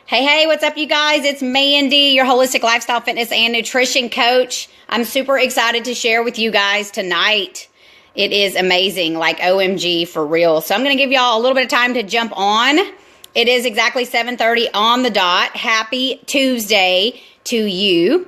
Hey, what's up, you guys? It's Mandy, your holistic lifestyle, fitness, and nutrition coach. I'm super excited to share with you guys tonight. It is amazing, like OMG for real. So I'm going to give y'all a little bit of time to jump on. It is exactly 7:30 on the dot. Happy Tuesday to you.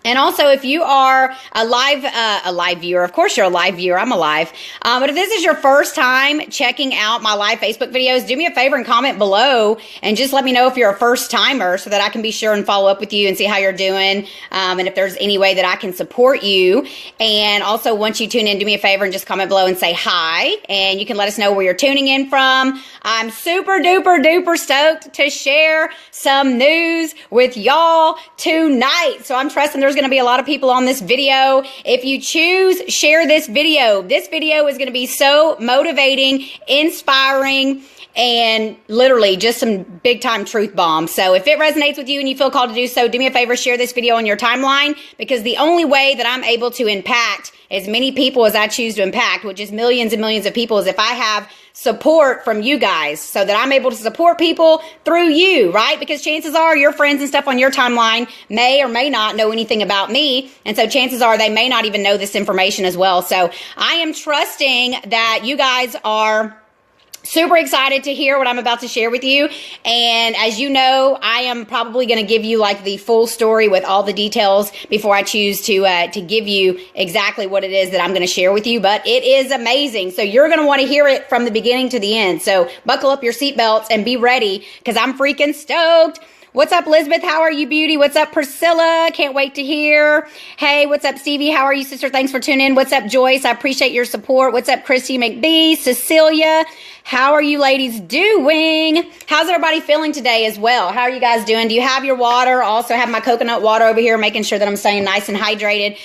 And also, if you are a live viewer, of course you're a live viewer, I'm alive. But if this is your first time checking out my live Facebook videos, do me a favor and comment below and just let me know if you're a first timer so that I can be sure and follow up with you and see how you're doing. And if there's any way that I can support you. And also, once you tune in, do me a favor and just comment below and say hi. And you can let us know where you're tuning in from. I'm super duper stoked to share some news with y'all tonight. So I'm trusting there's going to be a lot of people on this video. If you choose, share this video. This video is going to be so motivating, inspiring, and literally just some big time truth bombs. So if it resonates with you and you feel called to do so, do me a favor, share this video on your timeline, because the only way that I'm able to impact as many people as I choose to impact, which is millions and millions of people, is if I have support from you guys, so that I'm able to support people through you, right? Because chances are your friends and stuff on your timeline may or may not know anything about me. And so chances are they may not even know this information as well. So I am trusting that you guys are super excited to hear what I'm about to share with you. And as you know, I am probably going to give you like the full story with all the details before I choose to give you exactly what it is that I'm going to share with you. But it is amazing. So you're going to want to hear it from the beginning to the end. So buckle up your seatbelts and be ready, because I'm freaking stoked. What's up, Elizabeth? How are you, beauty? What's up, Priscilla? Can't wait to hear. Hey, what's up, Stevie? How are you, sister? Thanks for tuning in. What's up, Joyce? I appreciate your support. What's up, Christy McBee? Cecilia? How are you ladies doing? How's everybody feeling today as well? How are you guys doing? Do you have your water? Also have my coconut water over here, making sure that I'm staying nice and hydrated.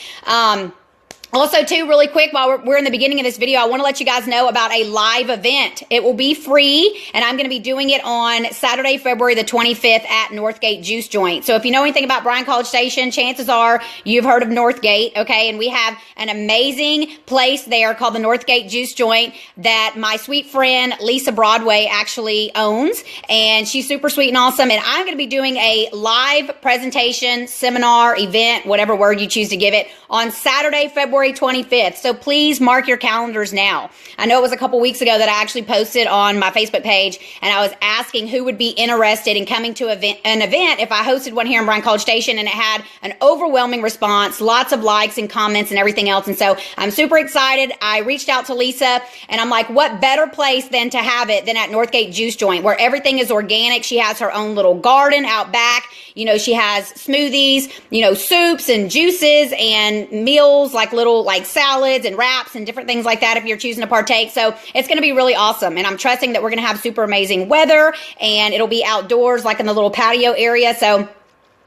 Also, too, really quick, while we're in the beginning of this video, I want to let you guys know about a live event. It will be free, and I'm going to be doing it on Saturday, February the 25th at Northgate Juice Joint. So if you know anything about Bryan College Station, chances are you've heard of Northgate, okay? And we have an amazing place there called the Northgate Juice Joint that my sweet friend Lisa Broadway actually owns, and she's super sweet and awesome. And I'm going to be doing a live presentation, seminar, event, whatever word you choose to give it, on Saturday, February 25th. So please mark your calendars now. I know it was a couple weeks ago that I actually posted on my Facebook page, and I was asking who would be interested in coming to an event if I hosted one here in Bryan College Station, and it had an overwhelming response, lots of likes and comments and everything else. And so I'm super excited. I reached out to Lisa, and I'm like, what better place than to have it than at Northgate Juice Joint, where everything is organic. She has her own little garden out back. You know, she has smoothies, you know, soups and juices and meals, like little like salads and wraps and different things like that if you're choosing to partake. So it's going to be really awesome. And I'm trusting that we're going to have super amazing weather, and it'll be outdoors, like in the little patio area. So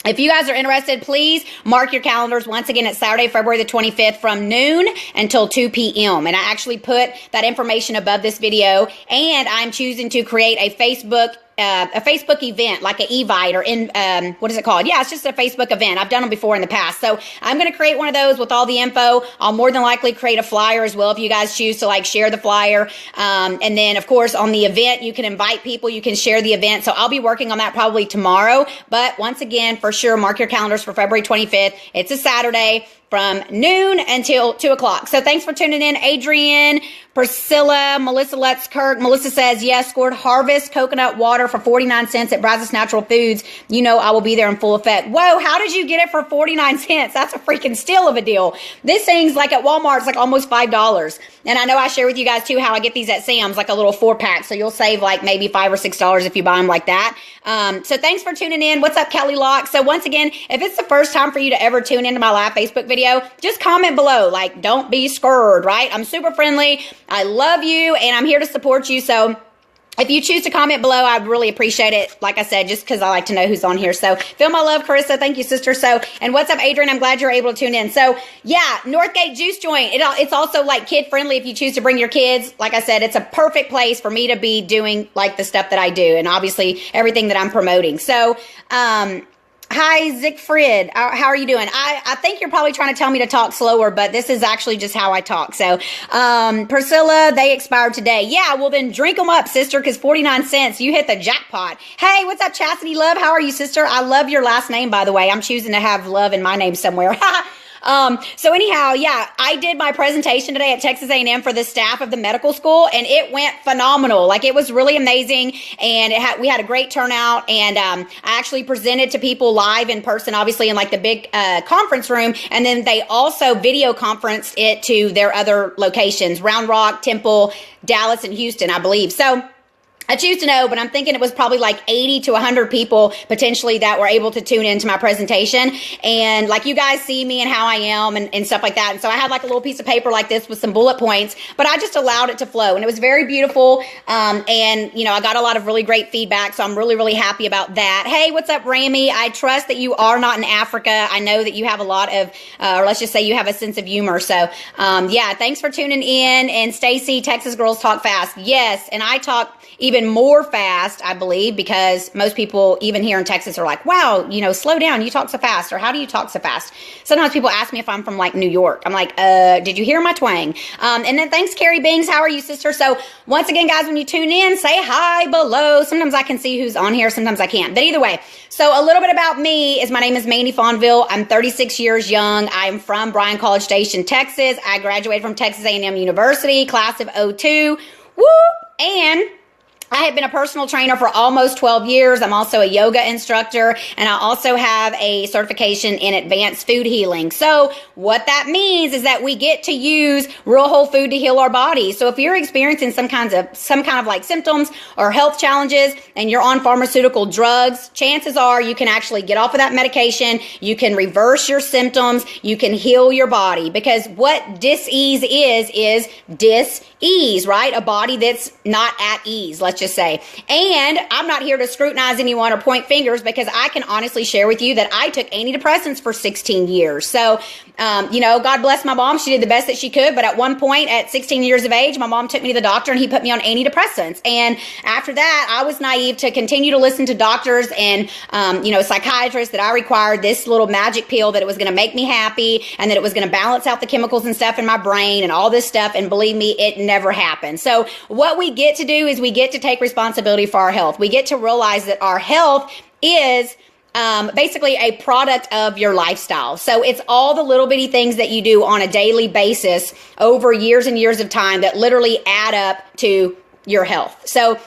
if you guys are interested, please mark your calendars. Once again, it's Saturday, February the 25th from noon until 2 p.m. And I actually put that information above this video, and I'm choosing to create a Facebook event, like an Evite, or in, what is it called? Yeah, it's just a Facebook event. I've done them before in the past. So I'm going to create one of those with all the info. I'll more than likely create a flyer as well if you guys choose to like share the flyer. And then of course on the event, you can invite people, you can share the event. So I'll be working on that probably tomorrow. But once again, for sure, mark your calendars for February 25th. It's a Saturday from noon until 2 o'clock. So thanks for tuning in, Adrian, Priscilla, Melissa Let's Kirk. Melissa says, yes, scored Harvest coconut water for 49 cents at Brazos Natural Foods. You know I will be there in full effect. Whoa, how did you get it for 49 cents? That's a freaking steal of a deal. This thing's like at Walmart, it's like almost $5. And I know I share with you guys too how I get these at Sam's, like a little 4-pack. So you'll save like maybe $5 or $6 if you buy them like that. So thanks for tuning in. What's up, Kelly Locke? So once again, if it's the first time for you to ever tune into my live Facebook video, just comment below. Like, don't be scared, right? I'm super friendly. I love you, and I'm here to support you. So if you choose to comment below, I'd really appreciate it. Like I said, just because I like to know who's on here. So feel my love, Carissa. Thank you, sister. So, and what's up, Adrian? I'm glad you're able to tune in. So yeah, Northgate Juice Joint. It's also like kid friendly if you choose to bring your kids. Like I said, it's a perfect place for me to be doing like the stuff that I do, and obviously everything that I'm promoting. So, Hi, Zickfried. How are you doing? I think you're probably trying to tell me to talk slower, but this is actually just how I talk. So, Priscilla, they expired today. Yeah, well then drink them up, sister, because 49 cents, you hit the jackpot. Hey, what's up, Chastity Love? How are you, sister? I love your last name, by the way. I'm choosing to have love in my name somewhere. So anyhow, yeah, I did my presentation today at Texas A&M for the staff of the medical school, and it went phenomenal. Like, it was really amazing, and we had a great turnout, and I actually presented to people live in person, obviously in like the big conference room, and then they also video conferenced it to their other locations, Round Rock, Temple, Dallas, and Houston, I believe. So I choose to know, but I'm thinking it was probably like 80 to 100 people potentially that were able to tune into my presentation. And like, you guys see me and how I am and stuff like that. And so I had like a little piece of paper like this with some bullet points, but I just allowed it to flow, and it was very beautiful. And you know, I got a lot of really great feedback. So I'm really, really happy about that. Hey, what's up, Rami? I trust that you are not in Africa. I know that you have a lot of, or let's just say you have a sense of humor. So, yeah, thanks for tuning in. And Stacy, Texas girls talk fast. Yes. And I talk even more fast, I believe, because most people, even here in Texas, are like, wow, you know, slow down. You talk so fast. Or how do you talk so fast? Sometimes people ask me if I'm from like New York. I'm like, did you hear my twang? And then thanks, Carrie Bings. How are you, sister? So once again, guys, when you tune in, say hi below. Sometimes I can see who's on here. Sometimes I can't. But either way, so a little bit about me is my name is Mandy Fonville. I'm 36 years young. I'm from Bryan College Station, Texas. I graduated from Texas A&M University, class of '02. Woo! And I have been a personal trainer for almost 12 years. I'm also a yoga instructor, and I also have a certification in advanced food healing. So what that means is that we get to use real whole food to heal our body. So if you're experiencing some kind of like symptoms or health challenges and you're on pharmaceutical drugs, chances are you can actually get off of that medication. You can reverse your symptoms. You can heal your body, because what dis-ease is dis-ease, right? A body that's not at ease, let's just say. And I'm not here to scrutinize anyone or point fingers, because I can honestly share with you that I took antidepressants for 16 years. So, you know, God bless my mom. She did the best that she could. But at one point at 16 years of age, my mom took me to the doctor and he put me on antidepressants. And after that, I was naive to continue to listen to doctors and, you know, psychiatrists that I required this little magic pill that it was going to make me happy and that it was going to balance out the chemicals and stuff in my brain and all this stuff. And believe me, it never happened. So what we get to do is we get to take responsibility for our health. We get to realize that our health is basically a product of your lifestyle. So it's all the little bitty things that you do on a daily basis over years and years of time that literally add up to your health. So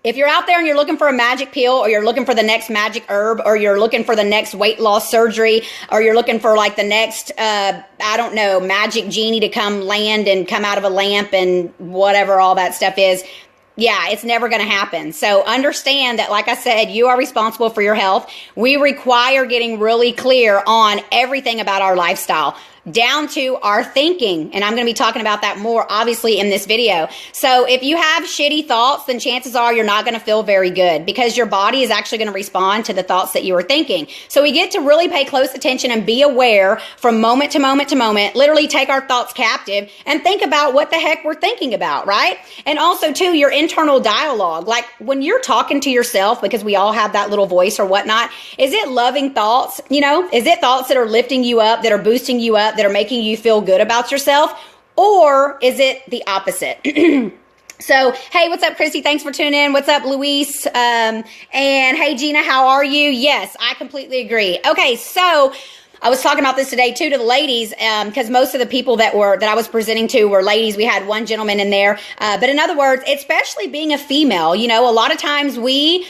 if you're out there and you're looking for a magic pill, or you're looking for the next magic herb, or you're looking for the next weight loss surgery, or you're looking for like the next, I don't know, magic genie to come land and come out of a lamp and whatever all that stuff is, yeah, it's never going to happen. So understand that, like I said, you are responsible for your health. We require getting really clear on everything about our lifestyle, down to our thinking. And I'm going to be talking about that more, obviously, in this video. So if you have shitty thoughts, then chances are you're not going to feel very good, because your body is actually going to respond to the thoughts that you are thinking. So we get to really pay close attention and be aware from moment to moment to moment, literally take our thoughts captive and think about what the heck we're thinking about, right? And also, too, your internal dialogue. Like when you're talking to yourself, because we all have that little voice or whatnot, is it loving thoughts? You know, is it thoughts that are lifting you up, that are boosting you up, that are making you feel good about yourself? Or is it the opposite? So, hey, what's up, Chrissy? Thanks for tuning in. What's up, Luis? And hey, Gina, how are you? Yes, I completely agree. Okay, so I was talking about this today too to the ladies, because most of the people that I was presenting to were ladies. We had one gentleman in there, but in other words, especially being a female, you know, a lot of times we,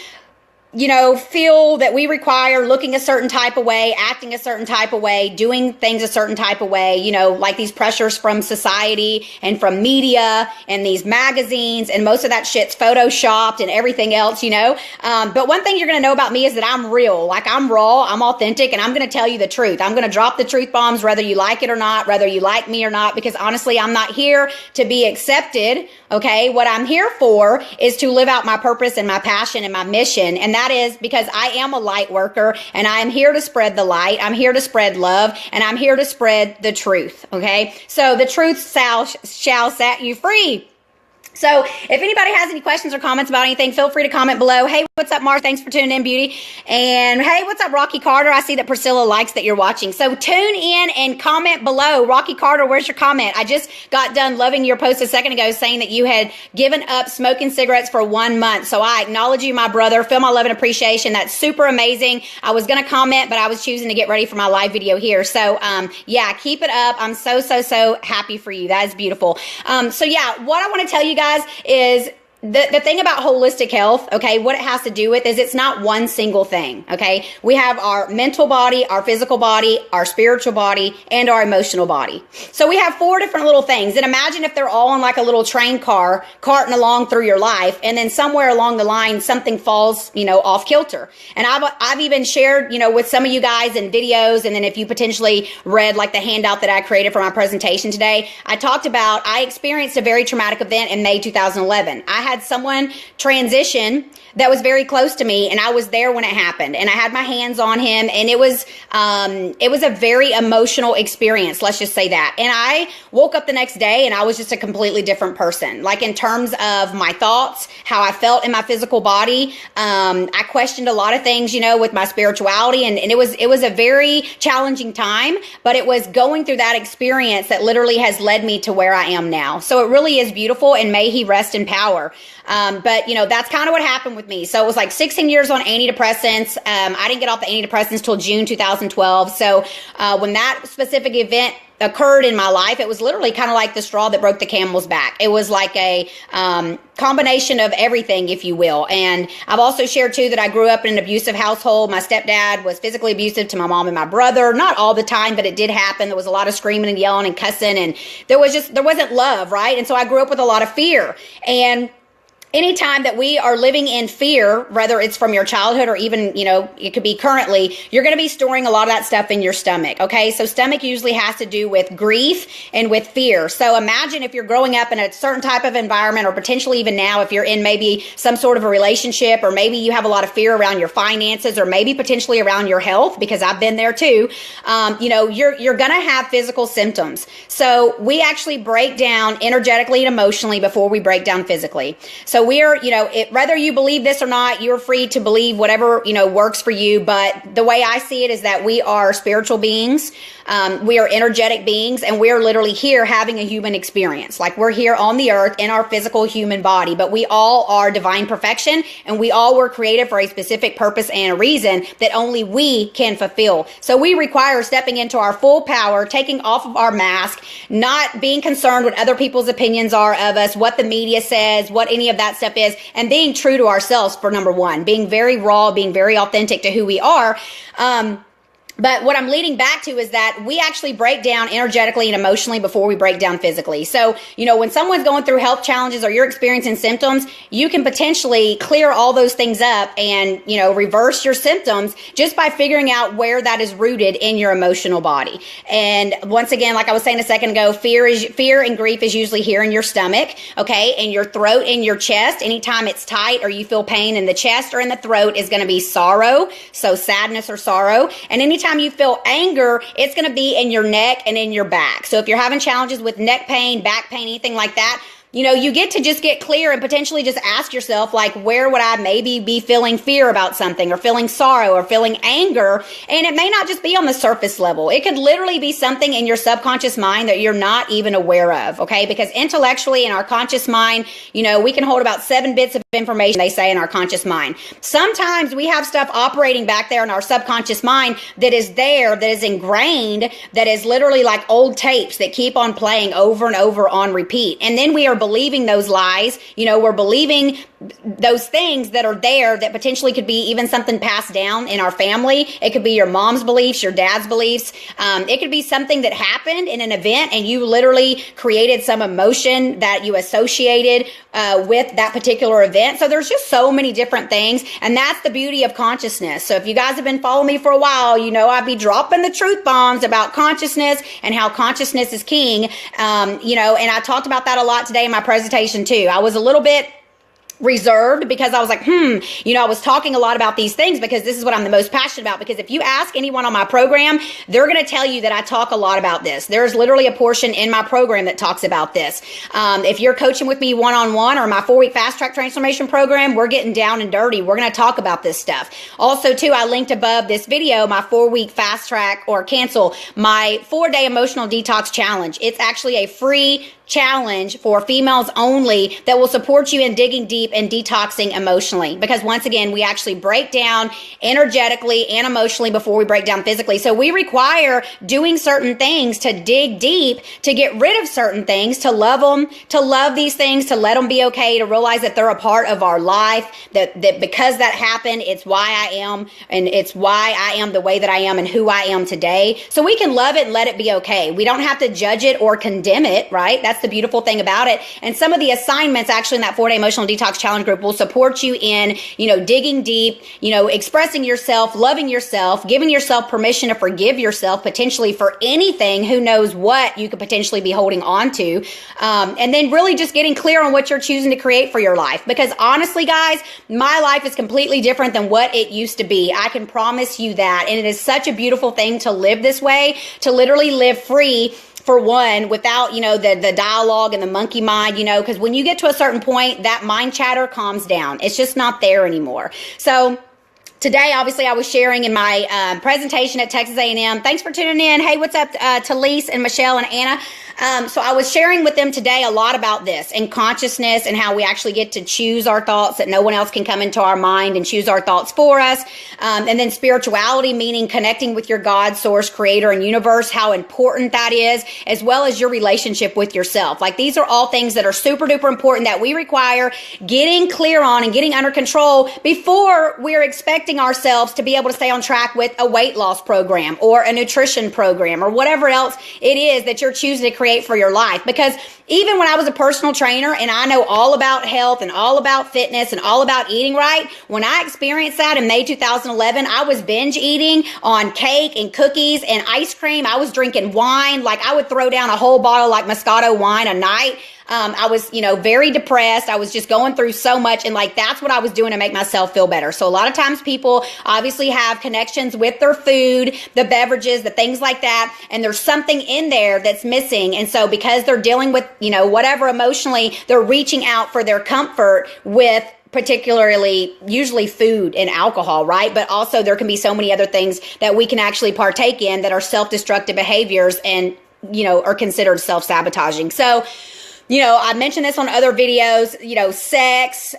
you know, feel that we require looking a certain type of way, acting a certain type of way, doing things a certain type of way, you know, like these pressures from society and from media and these magazines, and most of that shit's photoshopped and everything else, you know. But one thing you're going to know about me is that I'm real. Like, I'm raw, I'm authentic, and I'm going to tell you the truth. I'm going to drop the truth bombs, whether you like it or not, whether you like me or not, because honestly, I'm not here to be accepted. Okay. What I'm here for is to live out my purpose and my passion and my mission. And that is because I am a light worker, and I am here to spread the light. I'm here to spread love, and I'm here to spread the truth. Okay. So the truth shall set you free. So if anybody has any questions or comments about anything, feel free to comment below. Hey, what's up, Mark? Thanks for tuning in, beauty. And hey, what's up, Rocky Carter? I see that Priscilla likes that you're watching. So tune in and comment below. Rocky Carter, where's your comment? I just got done loving your post a second ago saying that you had given up smoking cigarettes for 1 month. So I acknowledge you, my brother. Feel my love and appreciation. That's super amazing. I was going to comment, but I was choosing to get ready for my live video here. So yeah, keep it up. I'm so happy for you. That is beautiful. So yeah, what I want to tell you guys is the thing about holistic health, okay, what it has to do with is it's not one single thing, okay? We have our mental body, our physical body, our spiritual body, and our emotional body. So we have 4 different little things. And imagine if they're all on like a little train car carting along through your life, and then somewhere along the line, something falls, off kilter. And I've even shared, with some of you guys in videos, and then if you potentially read like the handout that I created for my presentation today, I talked about, I experienced a very traumatic event in May 2011. I had someone transition that was very close to me, and I was there when it happened, and I had my hands on him, and it was a very emotional experience, let's just say that. And I woke up the next day and I was just a completely different person, like in terms of my thoughts, how I felt in my physical body. I questioned a lot of things, with my spirituality, and it was a very challenging time, but it was going through that experience that literally has led me to where I am now. So it really is beautiful, and may he rest in power. But that's kind of what happened with me. So it was like 16 years on antidepressants. I didn't get off the antidepressants till June 2012. So when that specific event occurred in my life, it was literally kind of like the straw that broke the camel's back. It was like a combination of everything, if you will. And I've also shared too that I grew up in an abusive household. My stepdad was physically abusive to my mom and my brother. Not all the time, but it did happen. There was a lot of screaming and yelling and cussing, and there wasn't love, right? And so I grew up with a lot of fear. And anytime that we are living in fear, whether it's from your childhood or even, it could be currently, you're going to be storing a lot of that stuff in your stomach, okay? So stomach usually has to do with grief and with fear. So imagine if you're growing up in a certain type of environment, or potentially even now if you're in maybe some sort of a relationship, or maybe you have a lot of fear around your finances, or maybe potentially around your health, because I've been there too, you're going to have physical symptoms. So we actually break down energetically and emotionally before we break down physically. So we are, whether you believe this or not, you're free to believe whatever, works for you. But the way I see it is that we are spiritual beings. We are energetic beings, and we're literally here having a human experience. Like, we're here on the earth in our physical human body, but we all are divine perfection, and we all were created for a specific purpose and a reason that only we can fulfill. So we require stepping into our full power, taking off of our mask, not being concerned what other people's opinions are of us, what the media says, what any of that stuff is, and being true to ourselves for number one, being very raw, being very authentic to who we are. But what I'm leading back to is that we actually break down energetically and emotionally before we break down physically. So, when someone's going through health challenges or you're experiencing symptoms, you can potentially clear all those things up and, reverse your symptoms just by figuring out where that is rooted in your emotional body. And once again, like I was saying a second ago, fear and grief is usually here in your stomach, okay, and your throat and your chest. Anytime it's tight or you feel pain in the chest or in the throat is going to be sorrow, so sadness or sorrow. And anytime you feel anger, it's going to be in your neck and in your back. So if you're having challenges with neck pain, back pain, anything like that, you get to just get clear and potentially just ask yourself, like, where would I maybe be feeling fear about something, or feeling sorrow, or feeling anger? And it may not just be on the surface level. It could literally be something in your subconscious mind that you're not even aware of, okay? Because intellectually in our conscious mind, we can hold about 7 bits of information, they say, in our conscious mind. Sometimes we have stuff operating back there in our subconscious mind that is there, that is ingrained, that is literally like old tapes that keep on playing over and over on repeat. And then we are believing those lies. We're believing those things that are there that potentially could be even something passed down in our family. It could be your mom's beliefs, your dad's beliefs. It could be something that happened in an event and you literally created some emotion that you associated with that particular event. So there's just so many different things. And that's the beauty of consciousness. So if you guys have been following me for a while, I'd be dropping the truth bombs about consciousness and how consciousness is king. And I talked about that a lot today in my presentation too. I was a little bit reserved because I was like, I was talking a lot about these things because this is what I'm the most passionate about. Because if you ask anyone on my program, they're going to tell you that I talk a lot about this. There's literally a portion in my program that talks about this. If you're coaching with me one-on-one or my 4-week fast track transformation program, we're getting down and dirty. We're going to talk about this stuff. Also, too, I linked above this video, my 4-week fast track or cancel my 4-day emotional detox challenge. It's actually a free challenge for females only that will support you in digging deep and detoxing emotionally. Because once again, we actually break down energetically and emotionally before we break down physically. So we require doing certain things to dig deep, to get rid of certain things, to love them, to love these things, to let them be okay, to realize that they're a part of our life, that because that happened, it's why I am, and it's why I am the way that I am and who I am today. So we can love it and let it be okay. We don't have to judge it or condemn it, right? That's the beautiful thing about it. And some of the assignments actually in that 4-day emotional detox challenge group will support you in, digging deep, expressing yourself, loving yourself, giving yourself permission to forgive yourself potentially for anything, who knows what you could potentially be holding on to. And then really just getting clear on what you're choosing to create for your life. Because honestly, guys, my life is completely different than what it used to be. I can promise you that. And it is such a beautiful thing to live this way, to literally live free, for one, without, the dialogue and the monkey mind, because when you get to a certain point, that mind chatter calms down. It's just not there anymore. So today, obviously, I was sharing in my presentation at Texas A&M. Thanks for tuning in. Hey, what's up, Talise and Michelle and Anna? So I was sharing with them today a lot about this and consciousness and how we actually get to choose our thoughts, that no one else can come into our mind and choose our thoughts for us. And then spirituality, meaning connecting with your God, source, creator, and universe, how important that is, as well as your relationship with yourself. Like, these are all things that are super duper important that we require getting clear on and getting under control before we're expecting ourselves to be able to stay on track with a weight loss program or a nutrition program or whatever else it is that you're choosing to create for your life. Because even when I was a personal trainer and I know all about health and all about fitness and all about eating right, when I experienced that in May 2011, I was binge eating on cake and cookies and ice cream. I was drinking wine. Like, I would throw down a whole bottle like Moscato wine a night. I was, very depressed. I was just going through so much. And that's what I was doing to make myself feel better. So a lot of times people obviously have connections with their food, the beverages, the things like that. And there's something in there that's missing. And so because they're dealing with, whatever emotionally, they're reaching out for their comfort with particularly usually food and alcohol, right? But also there can be so many other things that we can actually partake in that are self-destructive behaviors and, are considered self-sabotaging. So, I mentioned this on other videos, sex,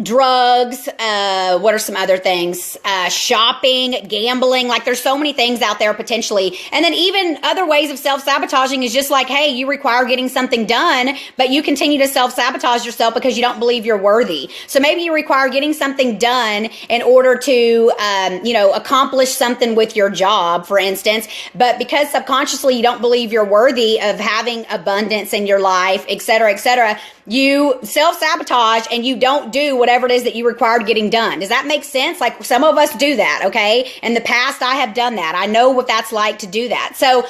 drugs, what are some other things? Shopping, gambling. Like, there's so many things out there potentially. And then even other ways of self-sabotaging is just like, hey, you require getting something done, but you continue to self-sabotage yourself because you don't believe you're worthy. So maybe you require getting something done in order to, accomplish something with your job, for instance. But because subconsciously you don't believe you're worthy of having abundance in your life, et cetera, you self-sabotage and you don't do whatever it is that you required getting done. Does that make sense? Like, some of us do that, okay? In the past, I have done that. I know what that's like to do that. So,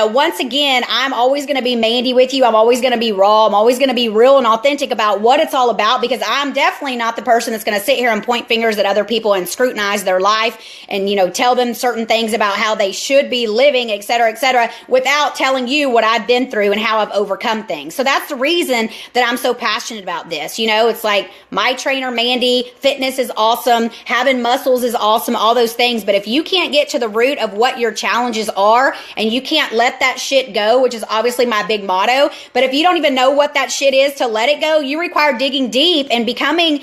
once again, I'm always going to be Mandy with you. I'm always going to be raw. I'm always going to be real and authentic about what it's all about, because I'm definitely not the person that's going to sit here and point fingers at other people and scrutinize their life and, tell them certain things about how they should be living, et cetera, without telling you what I've been through and how I've overcome things. So that's the reason that I'm so passionate about this. It's like my trainer, Mandy, fitness is awesome. Having muscles is awesome, all those things. But if you can't get to the root of what your challenges are and you can't let that shit go, which is obviously my big motto, but if you don't even know what that shit is to let it go, you require digging deep and becoming,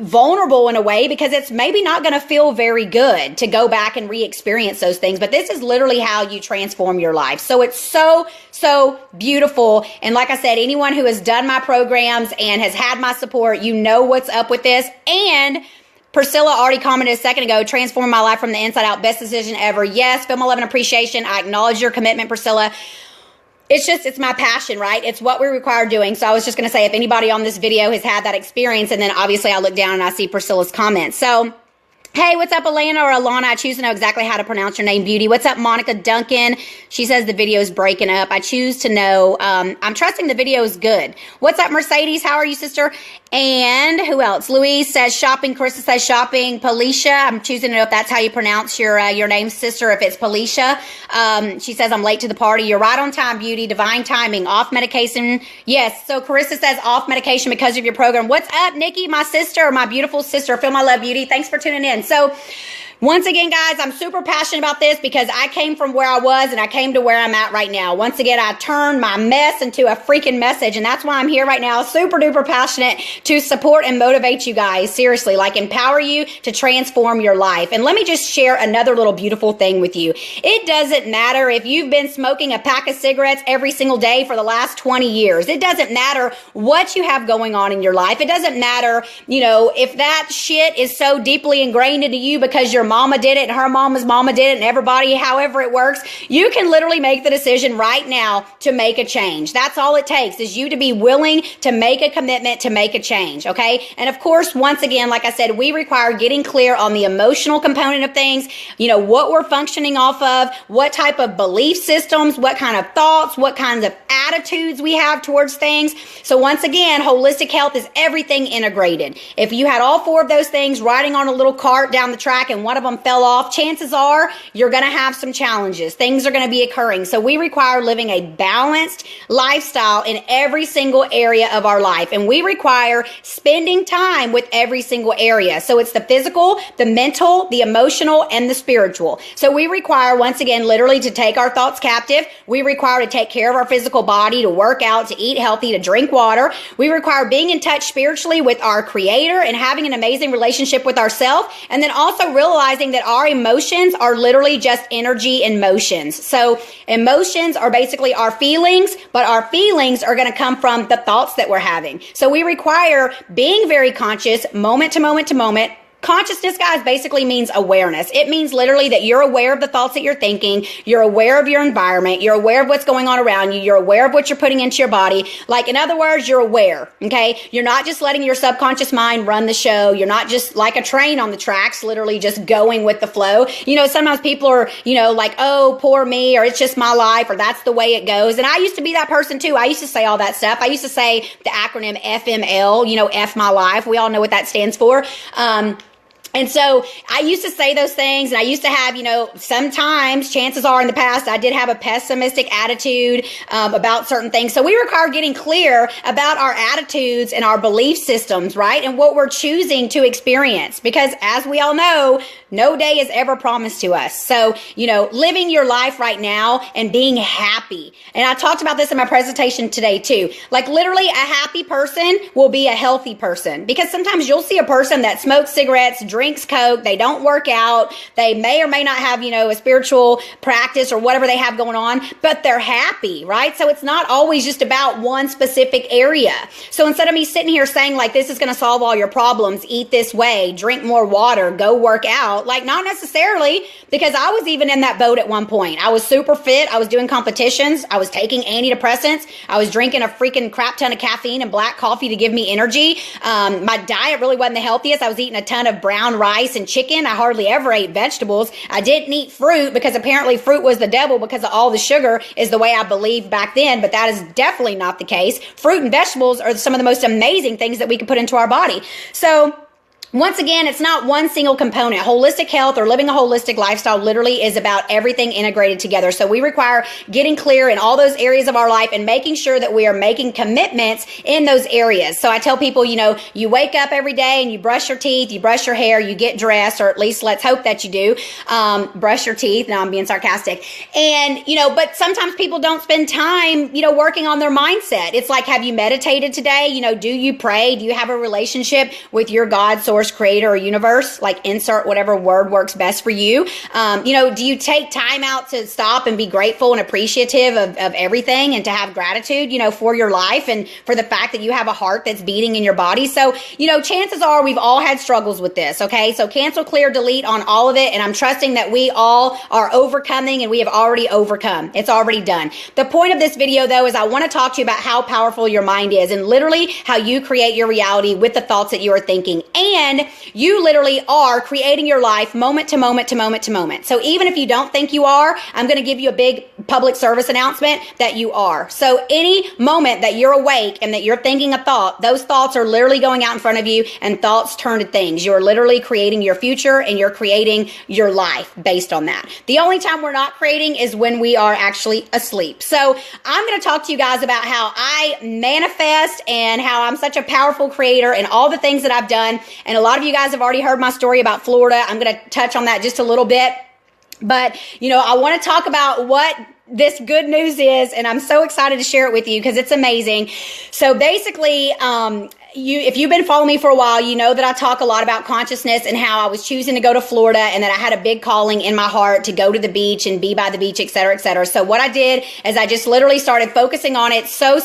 vulnerable in a way, because it's maybe not going to feel very good to go back and re-experience those things. But this is literally how you transform your life. So it's so beautiful. And like I said, anyone who has done my programs and has had my support, you know what's up with this. And Priscilla already commented a second ago, transforming my life from the inside out, best decision ever. Yes, Film 11 appreciation. I acknowledge your commitment, Priscilla. It's my passion, right? It's what we require doing. So I was just going to say, if anybody on this video has had that experience, and then obviously I look down and I see Priscilla's comments. So Hey, what's up, Alana or Alana? I choose to know exactly how to pronounce your name, Beauty. What's up, Monica Duncan? She says the video is breaking up. I choose to know. I'm trusting the video is good. What's up, Mercedes? How are you, sister? And who else? Louise says shopping. Carissa says shopping. Policia, I'm choosing to know if that's how you pronounce your name, sister, if it's Policia. She says, I'm late to the party. You're right on time, Beauty. Divine timing. Off medication. Yes. So Carissa says off medication because of your program. What's up, Nikki, my sister, my beautiful sister? Feel my love, Beauty. Thanks for tuning in. So once again, guys, I'm super passionate about this because I came from where I was and I came to where I'm at right now. Once again, I turned my mess into a freaking message, and that's why I'm here right now, super duper passionate to support and motivate you guys, seriously, like empower you to transform your life. And let me just share another little beautiful thing with you. It doesn't matter if you've been smoking a pack of cigarettes every single day for the last 20 years. It doesn't matter what you have going on in your life. It doesn't matter, if that shit is so deeply ingrained into you because your mama did it and her mama's mama did it and everybody, however it works. You can literally make the decision right now to make a change. That's all it takes, is you to be willing to make a commitment to make a change, okay? And of course, once again, like I said, we require getting clear on the emotional component of things, what we're functioning off of, what type of belief systems, what kind of thoughts, what kinds of attitudes we have towards things. So once again, holistic health is everything integrated. If you had all four of those things riding on a little cart down the track and one of them fell off, chances are you're going to have some challenges. Things are going to be occurring. So we require living a balanced lifestyle in every single area of our life. And we require spending time with every single area. So it's the physical, the mental, the emotional, and the spiritual. So we require, once again, literally to take our thoughts captive. We require to take care of our physical body, to work out, to eat healthy, to drink water. We require being in touch spiritually with our Creator and having an amazing relationship with ourselves. And then also realizing that our emotions are literally just energy in motions. So emotions are basically our feelings, but our feelings are going to come from the thoughts that we're having. So we require being very conscious, moment to moment to moment. Consciousness, guys, basically means awareness. It means literally that you're aware of the thoughts that you're thinking. You're aware of your environment. You're aware of what's going on around you. You're aware of what you're putting into your body. Like, in other words, you're aware, okay? You're not just letting your subconscious mind run the show. You're not just like a train on the tracks, literally just going with the flow. Sometimes people are, like, oh, poor me, or it's just my life, or that's the way it goes. And I used to be that person too. I used to say all that stuff. I used to say the acronym FML, F my life. We all know what that stands for. And so I used to say those things, and I used to have, sometimes, chances are in the past, I did have a pessimistic attitude about certain things. So we require getting clear about our attitudes and our belief systems, right? And what we're choosing to experience. Because as we all know, no day is ever promised to us. So, living your life right now and being happy. And I talked about this in my presentation today too. Like, literally, a happy person will be a healthy person. Because sometimes you'll see a person that smokes cigarettes, drinks Coke, they don't work out, they may or may not have, a spiritual practice or whatever they have going on, but they're happy, right? So it's not always just about one specific area. So instead of me sitting here saying like, this is going to solve all your problems, eat this way, drink more water, go work out, like, not necessarily, because I was even in that boat at one point. I was super fit. I was doing competitions. I was taking antidepressants. I was drinking a freaking crap ton of caffeine and black coffee to give me energy. My diet really wasn't the healthiest. I was eating a ton of brown rice and chicken. I hardly ever ate vegetables. I didn't eat fruit because apparently fruit was the devil because of all the sugar, is the way I believed back then, but that is definitely not the case. Fruit and vegetables are some of the most amazing things that we can put into our body. So once again, it's not one single component. Holistic health or living a holistic lifestyle literally is about everything integrated together. So we require getting clear in all those areas of our life and making sure that we are making commitments in those areas. So I tell people, you wake up every day and you brush your teeth, you brush your hair, you get dressed, or at least let's hope that you do. Brush your teeth. Now I'm being sarcastic. And, but sometimes people don't spend time, working on their mindset. It's like, have you meditated today? Do you pray? Do you have a relationship with your God, source, creator, or universe? Like, insert whatever word works best for you. Do you take time out to stop and be grateful and appreciative of everything, and to have gratitude, for your life and for the fact that you have a heart that's beating in your body? So, chances are we've all had struggles with this. Okay. So cancel, clear, delete on all of it. And I'm trusting that we all are overcoming, and we have already overcome. It's already done. The point of this video though, is I want to talk to you about how powerful your mind is, and literally how you create your reality with the thoughts that you are thinking. And And you literally are creating your life moment to moment to moment to moment. So even if you don't think you are, I'm going to give you a big public service announcement that you are. So any moment that you're awake and that you're thinking a thought, those thoughts are literally going out in front of you, and thoughts turn to things. You're literally creating your future, and you're creating your life based on that. The only time we're not creating is when we are actually asleep. So I'm going to talk to you guys about how I manifest and how I'm such a powerful creator and all the things that I've done. And a lot of you guys have already heard my story about Florida. I'm going to touch on that just a little bit. But, I want to talk about what this good news is, and I'm so excited to share it with you because it's amazing. So basically, if you've been following me for a while, you know that I talk a lot about consciousness and how I was choosing to go to Florida, and that I had a big calling in my heart to go to the beach and be by the beach, et cetera, et cetera. So what I did is I just literally started focusing on it so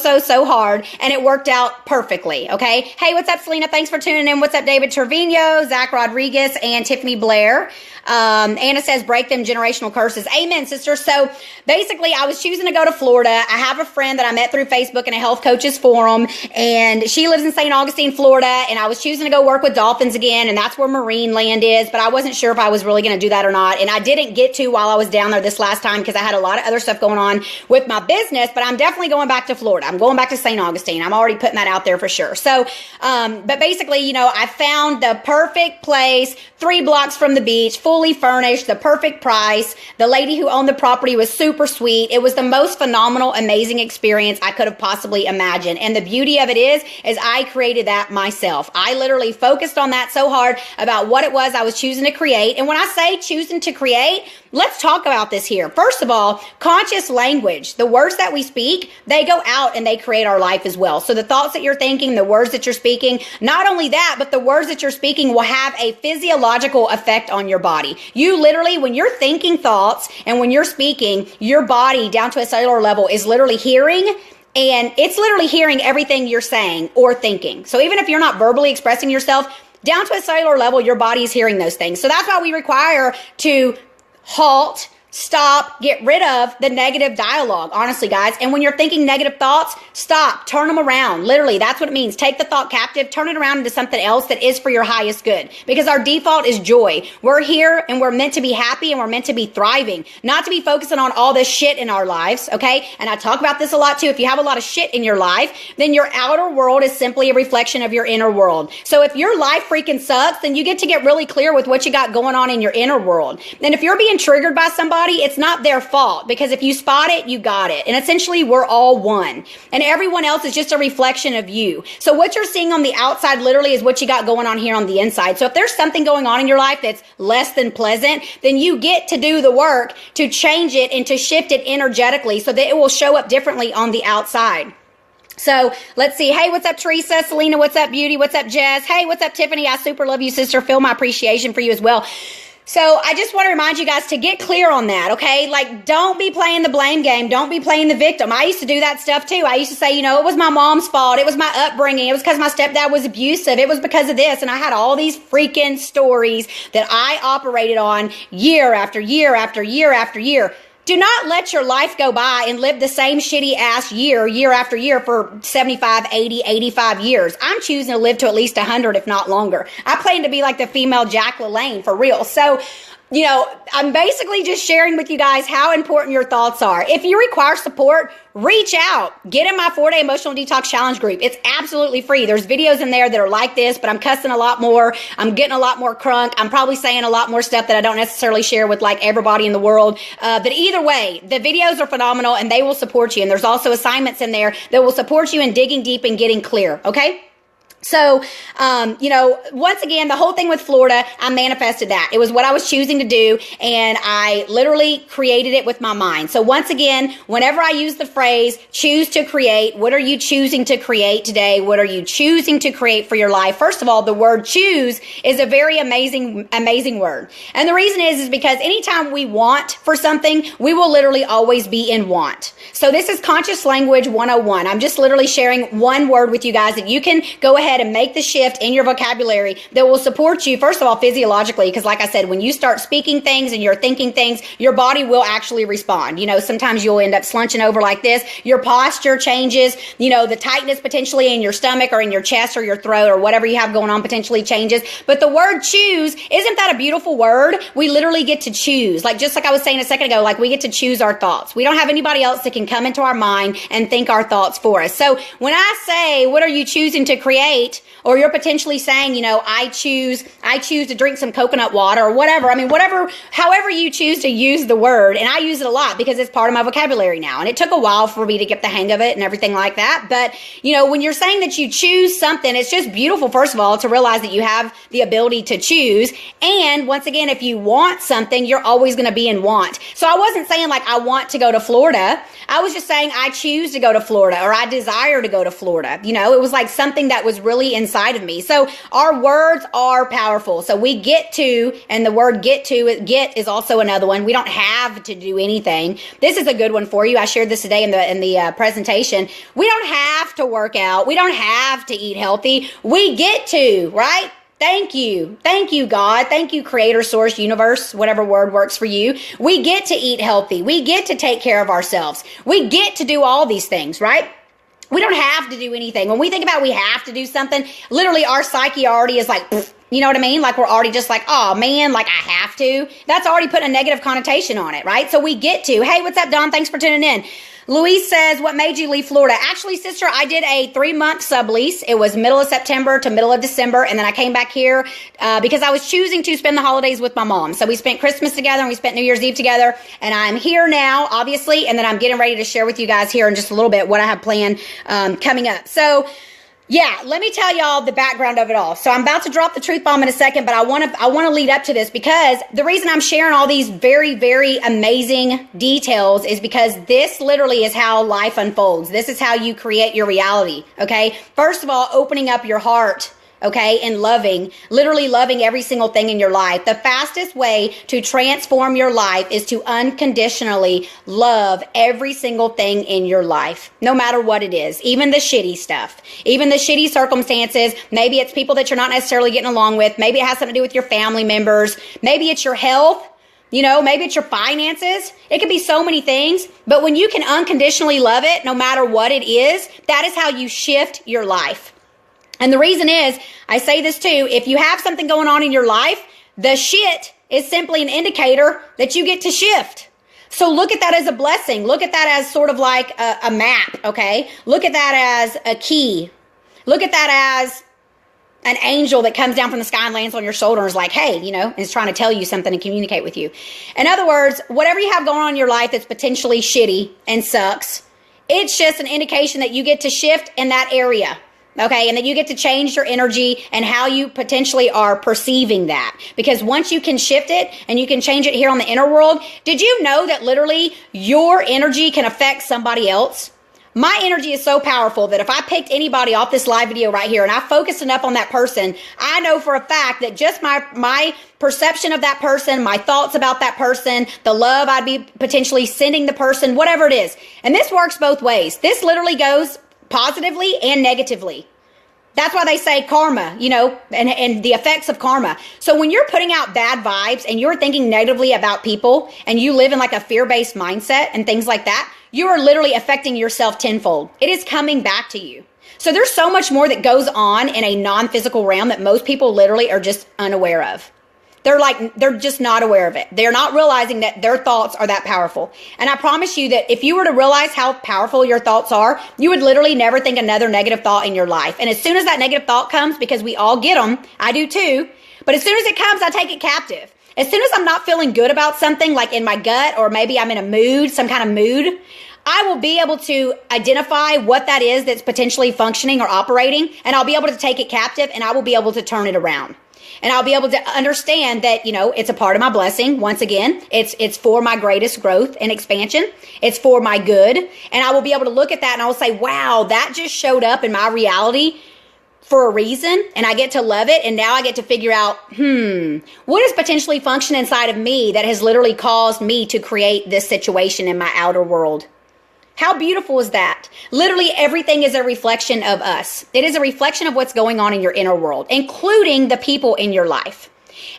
hard, and it worked out perfectly. Okay. Hey, what's up, Selena? Thanks for tuning in. What's up, David Trevino, Zach Rodriguez, and Tiffany Blair? Anna says, break them generational curses. Amen, sister. So basically, I was choosing to go to Florida. I have a friend that I met through Facebook in a health coaches forum, and she lives in St. Augustine, Florida, and I was choosing to go work with dolphins again, and that's where marine land is, but I wasn't sure if I was really going to do that or not, and I didn't get to while I was down there this last time because I had a lot of other stuff going on with my business, but I'm definitely going back to Florida. I'm going back to St. Augustine. I'm already putting that out there for sure. So, but basically, I found the perfect place, 3 blocks from the beach, fully furnished, the perfect price. The lady who owned the property was super sweet. It was the most phenomenal, amazing experience I could have possibly imagined. And the beauty of it is I created that myself. I literally focused on that so hard about what it was I was choosing to create. And when I say choosing to create, let's talk about this here. First of all, conscious language, the words that we speak, they go out and they create our life as well. So the thoughts that you're thinking, the words that you're speaking, not only that, but the words that you're speaking will have a physiological effect on your body. You literally, when you're thinking thoughts and when you're speaking, your body down to a cellular level is literally hearing, and it's literally hearing everything you're saying or thinking. So even if you're not verbally expressing yourself, down to a cellular level, your body is hearing those things. So that's why we require to halt, stop, get rid of the negative dialogue, honestly, guys. And when you're thinking negative thoughts, stop, turn them around. Literally, that's what it means. Take the thought captive, turn it around into something else that is for your highest good. Because our default is joy. We're here and we're meant to be happy and we're meant to be thriving, not to be focusing on all this shit in our lives, okay? And I talk about this a lot too. If you have a lot of shit in your life, then your outer world is simply a reflection of your inner world. So if your life freaking sucks, then you get to get really clear with what you got going on in your inner world. And if you're being triggered by somebody, it's not their fault, because if you spot it, you got it. And essentially, we're all one. And everyone else is just a reflection of you. So what you're seeing on the outside literally is what you got going on here on the inside. So if there's something going on in your life that's less than pleasant, then you get to do the work to change it and to shift it energetically so that it will show up differently on the outside. So let's see. Hey, what's up, Teresa? Selena, what's up, Beauty? What's up, Jess? Hey, what's up, Tiffany? I super love you, sister. Feel my appreciation for you as well. So I just want to remind you guys to get clear on that, okay? Like, don't be playing the blame game. Don't be playing the victim. I used to do that stuff too. I used to say, it was my mom's fault. It was my upbringing. It was because my stepdad was abusive. It was because of this. And I had all these freaking stories that I operated on year after year after year after year. Do not let your life go by and live the same shitty ass year after year for 75, 80, 85 years. I'm choosing to live to at least 100, if not longer. I plan to be like the female Jack LaLanne for real. So, I'm basically just sharing with you guys how important your thoughts are. If you require support, reach out. Get in my 4-day emotional detox challenge group. It's absolutely free. There's videos in there that are like this, but I'm cussing a lot more. I'm getting a lot more crunk. I'm probably saying a lot more stuff that I don't necessarily share with like everybody in the world. But either way, the videos are phenomenal and they will support you. And there's also assignments in there that will support you in digging deep and getting clear. Okay? So, once again, the whole thing with Florida, I manifested that. It was what I was choosing to do, and I literally created it with my mind. So once again, whenever I use the phrase choose to create, what are you choosing to create today? What are you choosing to create for your life? First of all, the word choose is a very amazing word. And the reason is because anytime we want for something, we will literally always be in want. So this is conscious language 101. I'm just literally sharing one word with you guys that you can go ahead ahead and make the shift in your vocabulary that will support you, first of all, physiologically, because like I said, when you start speaking things and you're thinking things, your body will actually respond. You know, sometimes you'll end up slunching over like this. Your posture changes. You know, the tightness potentially in your stomach or in your chest or your throat or whatever you have going on potentially changes. But the word choose, isn't that a beautiful word? We literally get to choose. Like, just like I was saying a second ago, like we get to choose our thoughts. We don't have anybody else that can come into our mind and think our thoughts for us. So when I say, what are you choosing to create? Or you're potentially saying, you know, I choose to drink some coconut water or whatever. I mean, however you choose to use the word. And I use it a lot because it's part of my vocabulary now. And it took a while for me to get the hang of it and everything like that. But, you know, when you're saying that you choose something, it's just beautiful, first of all, to realize that you have the ability to choose. And once again, if you want something, you're always going to be in want. So I wasn't saying like I want to go to Florida. I was just saying I choose to go to Florida or I desire to go to Florida. You know, it was like something that was really inside of me. So our words are powerful. So we get to, and the word get is also another one. We don't have to do anything. This is a good one for you. I shared this today in the presentation. We don't have to work out. We don't have to eat healthy. We get to, right? Thank you. Thank you, God. Thank you, creator, source, universe, whatever word works for you. We get to eat healthy. We get to take care of ourselves. We get to do all these things, right? We don't have to do anything. When we think about we have to do something, literally our psyche already is like, you know what I mean? Like we're already just like, oh man, like I have to. That's already putting a negative connotation on it, right? So we get to. Hey, what's up, Don? Thanks for tuning in. Louise says, what made you leave Florida? Actually, sister, I did a 3-month sublease. It was middle of September to middle of December. And then I came back here because I was choosing to spend the holidays with my mom. So we spent Christmas together and we spent New Year's Eve together. And I'm here now, obviously. And then I'm getting ready to share with you guys here in just a little bit what I have planned coming up. So yeah, let me tell y'all the background of it all. So I'm about to drop the truth bomb in a second, but I want to lead up to this because the reason I'm sharing all these very, very amazing details is because this literally is how life unfolds. This is how you create your reality, okay? First of all, opening up your heart, okay, and literally loving every single thing in your life. The fastest way to transform your life is to unconditionally love every single thing in your life, no matter what it is, even the shitty stuff, even the shitty circumstances. Maybe it's people that you're not necessarily getting along with. Maybe it has something to do with your family members. Maybe it's your health. You know, maybe it's your finances. It could be so many things. But when you can unconditionally love it, no matter what it is, that is how you shift your life. And the reason is, I say this too, if you have something going on in your life, the shit is simply an indicator that you get to shift. So look at that as a blessing. Look at that as sort of like a map, okay? Look at that as a key. Look at that as an angel that comes down from the sky and lands on your shoulder and is like, hey, you know, is trying to tell you something and communicate with you. In other words, whatever you have going on in your life that's potentially shitty and sucks, it's just an indication that you get to shift in that area. Okay, and then you get to change your energy and how you potentially are perceiving that. Because once you can shift it and you can change it here on the inner world, did you know that literally your energy can affect somebody else? My energy is so powerful that if I picked anybody off this live video right here and I focused enough on that person, I know for a fact that just my perception of that person, my thoughts about that person, the love I'd be potentially sending the person, whatever it is. And this works both ways. This literally goes positively and negatively. That's why they say karma, you know, and the effects of karma. So when you're putting out bad vibes and you're thinking negatively about people and you live in like a fear-based mindset and things like that, you are literally affecting yourself tenfold. It is coming back to you. So there's so much more that goes on in a non-physical realm that most people literally are just unaware of. They're just not aware of it. They're not realizing that their thoughts are that powerful. And I promise you that if you were to realize how powerful your thoughts are, you would literally never think another negative thought in your life. And as soon as that negative thought comes, because we all get them, I do too, but as soon as it comes, I take it captive. As soon as I'm not feeling good about something, like in my gut, or maybe I'm in a mood, some kind of mood, I will be able to identify what that is that's potentially functioning or operating, and I'll be able to take it captive, and I will be able to turn it around. And I'll be able to understand that, you know, it's a part of my blessing. Once again, it's for my greatest growth and expansion. It's for my good. And I will be able to look at that and I will say, wow, that just showed up in my reality for a reason. And I get to love it. And now I get to figure out, what is potentially function inside of me that has literally caused me to create this situation in my outer world? How beautiful is that? Literally everything is a reflection of us. It is a reflection of what's going on in your inner world, including the people in your life.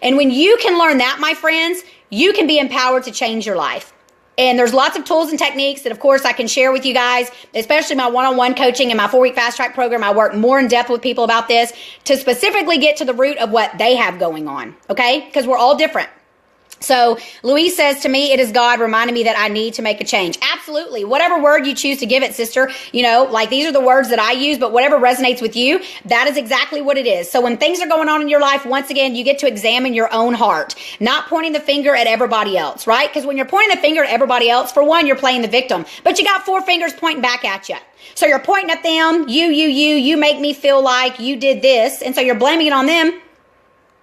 And when you can learn that, my friends, you can be empowered to change your life. And there's lots of tools and techniques that, of course, I can share with you guys, especially my one-on-one coaching and my 4-week fast track program. I work more in depth with people about this to specifically get to the root of what they have going on, okay? Because we're all different. So Louise says to me, it is God reminding me that I need to make a change. Absolutely. Whatever word you choose to give it, sister, you know, like these are the words that I use, but whatever resonates with you, that is exactly what it is. So when things are going on in your life, once again, you get to examine your own heart, not pointing the finger at everybody else, right? Because when you're pointing the finger at everybody else, for one, you're playing the victim, but you got 4 fingers pointing back at you. So you're pointing at them, you make me feel like you did this. And so you're blaming it on them.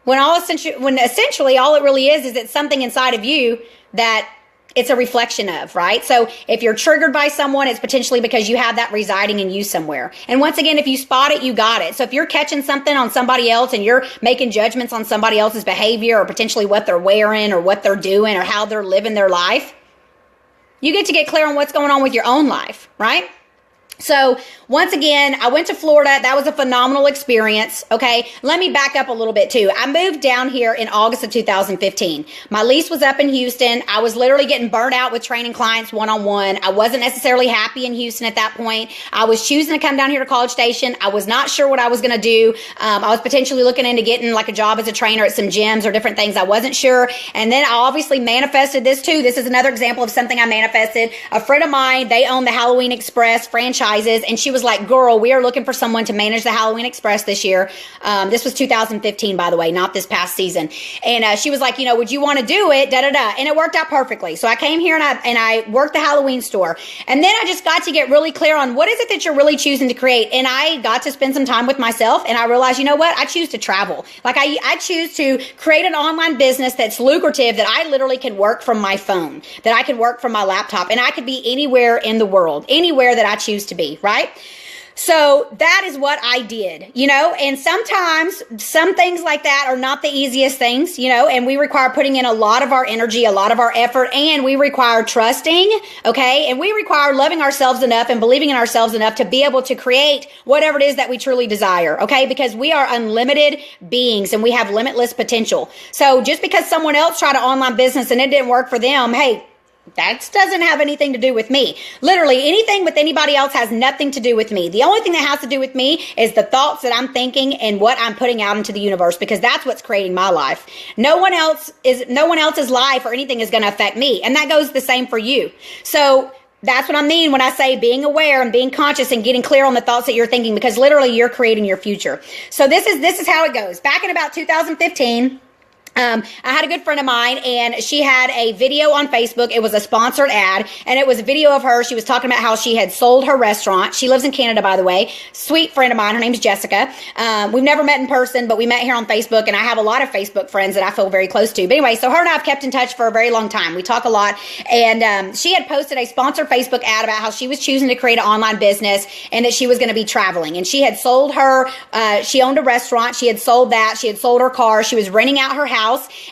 When essentially all it really is it's something inside of you that it's a reflection of, right? So if you're triggered by someone, it's potentially because you have that residing in you somewhere. And once again, if you spot it, you got it. So if you're catching something on somebody else and you're making judgments on somebody else's behavior or potentially what they're wearing or what they're doing or how they're living their life, you get to get clear on what's going on with your own life, right? So once again, I went to Florida. That was a phenomenal experience. Okay. Let me back up a little bit too. I moved down here in August of 2015. My lease was up in Houston. I was literally getting burnt out with training clients one-on-one. I wasn't necessarily happy in Houston at that point. I was choosing to come down here to College Station. I was not sure what I was going to do. I was potentially looking into getting like a job as a trainer at some gyms or different things. I wasn't sure. And then I obviously manifested this too. This is another example of something I manifested. A friend of mine, they own the Halloween Express franchise. And she was like, girl, we are looking for someone to manage the Halloween Express this year. This was 2015, by the way, not this past season. And she was like, you know, would you want to do it? Da, da, da. And it worked out perfectly. So I came here and I worked the Halloween store. And then I just got to get really clear on what is it that you're really choosing to create. And I got to spend some time with myself. And I realized, you know what? I choose to travel. Like I choose to create an online business that's lucrative, that I literally can work from my phone, that I can work from my laptop, and I could be anywhere in the world, anywhere that I choose to be, right? So that is what I did, you know, and sometimes some things like that are not the easiest things, you know, and we require putting in a lot of our energy, a lot of our effort, and we require trusting, okay, and we require loving ourselves enough and believing in ourselves enough to be able to create whatever it is that we truly desire, okay, because we are unlimited beings and we have limitless potential. So just because someone else tried an online business and it didn't work for them, hey, that doesn't have anything to do with me. Literally, anything with anybody else has nothing to do with me. The only thing that has to do with me is the thoughts that I'm thinking and what I'm putting out into the universe, because that's what's creating my life. No one else's life or anything is going to affect me. And that goes the same for you. So that's what I mean when I say being aware and being conscious and getting clear on the thoughts that you're thinking, because literally you're creating your future. So this is how it goes. Back in about 2015, I had a good friend of mine, and she had a video on Facebook. It was a sponsored ad, and it was a video of her. She was talking about how she had sold her restaurant. She lives in Canada, by the way. Sweet friend of mine. Her name's Jessica. We've never met in person, but we met here on Facebook, and I have a lot of Facebook friends that I feel very close to. But anyway, so her and I have kept in touch for a very long time. We talk a lot, and she had posted a sponsored Facebook ad about how she was choosing to create an online business and that she was going to be traveling. And she had sold her, she owned a restaurant. She had sold that. She had sold her car. She was renting out her house.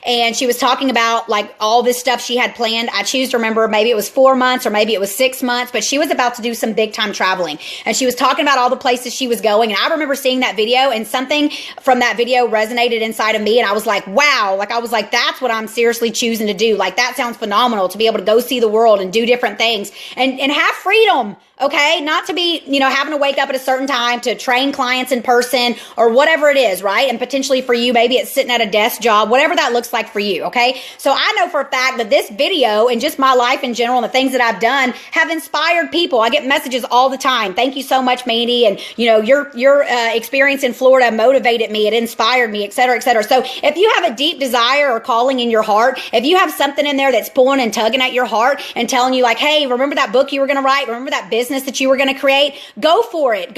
And she was talking about like all this stuff she had planned. I choose to remember, maybe it was 4 months or maybe it was 6 months, but she was about to do some big time traveling. And she was talking about all the places she was going. And I remember seeing that video, and something from that video resonated inside of me. And I was like, wow, like I was like, that's what I'm seriously choosing to do. Like that sounds phenomenal, to be able to go see the world and do different things and have freedom. Okay, not to be, you know, having to wake up at a certain time to train clients in person or whatever it is, right? And potentially for you, maybe it's sitting at a desk job, whatever that looks like for you, okay? So I know for a fact that this video and just my life in general and the things that I've done have inspired people. I get messages all the time. Thank you so much, Mandy. And, you know, your experience in Florida motivated me. It inspired me, et cetera, et cetera. So if you have a deep desire or calling in your heart, if you have something in there that's pulling and tugging at your heart and telling you like, hey, remember that book you were going to write? Remember that business that you were going to create? Go for it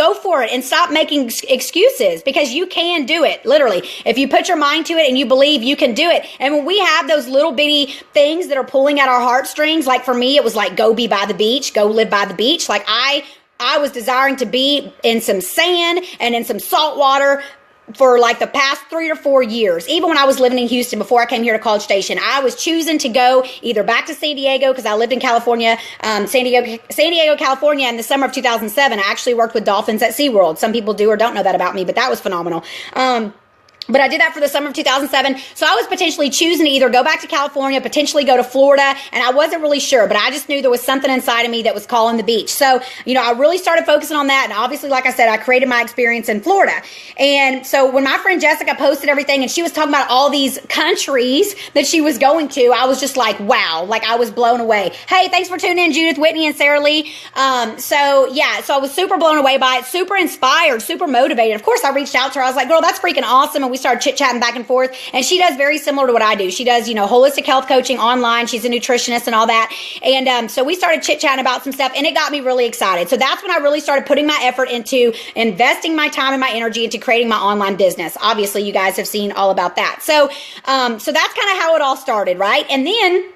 and stop making excuses, because you can do it. Literally, if you put your mind to it and you believe, you can do it. And when we have those little bitty things that are pulling at our heartstrings, like for me, it was like, go be by the beach, go live by the beach. Like I was desiring to be in some sand and in some salt water for like the past 3 or 4 years, even when I was living in Houston before I came here to College Station, I was choosing to go either back to San Diego because I lived in California, San Diego, California in the summer of 2007. I actually worked with dolphins at SeaWorld. Some people do or don't know that about me, but that was phenomenal. But I did that for the summer of 2007. So I was potentially choosing to either go back to California, potentially go to Florida. And I wasn't really sure, but I just knew there was something inside of me that was calling the beach. So, I really started focusing on that. And obviously, like I said, I created my experience in Florida. And so when my friend Jessica posted everything and she was talking about all these countries that she was going to, I was just like, wow, like I was blown away. Hey, thanks for tuning in, Judith, Whitney, and Sarah Lee. So I was super blown away by it, super inspired, super motivated. Of course, I reached out to her. I was like, girl, that's freaking awesome. And we started chit-chatting back and forth, and she does very similar to what I do. She does, holistic health coaching online. She's a nutritionist and all that. And so we started chit-chatting about some stuff, and it got me really excited. So that's when I really started putting my effort into investing my time and my energy into creating my online business. Obviously, you guys have seen all about that. So that's kind of how it all started, right? And then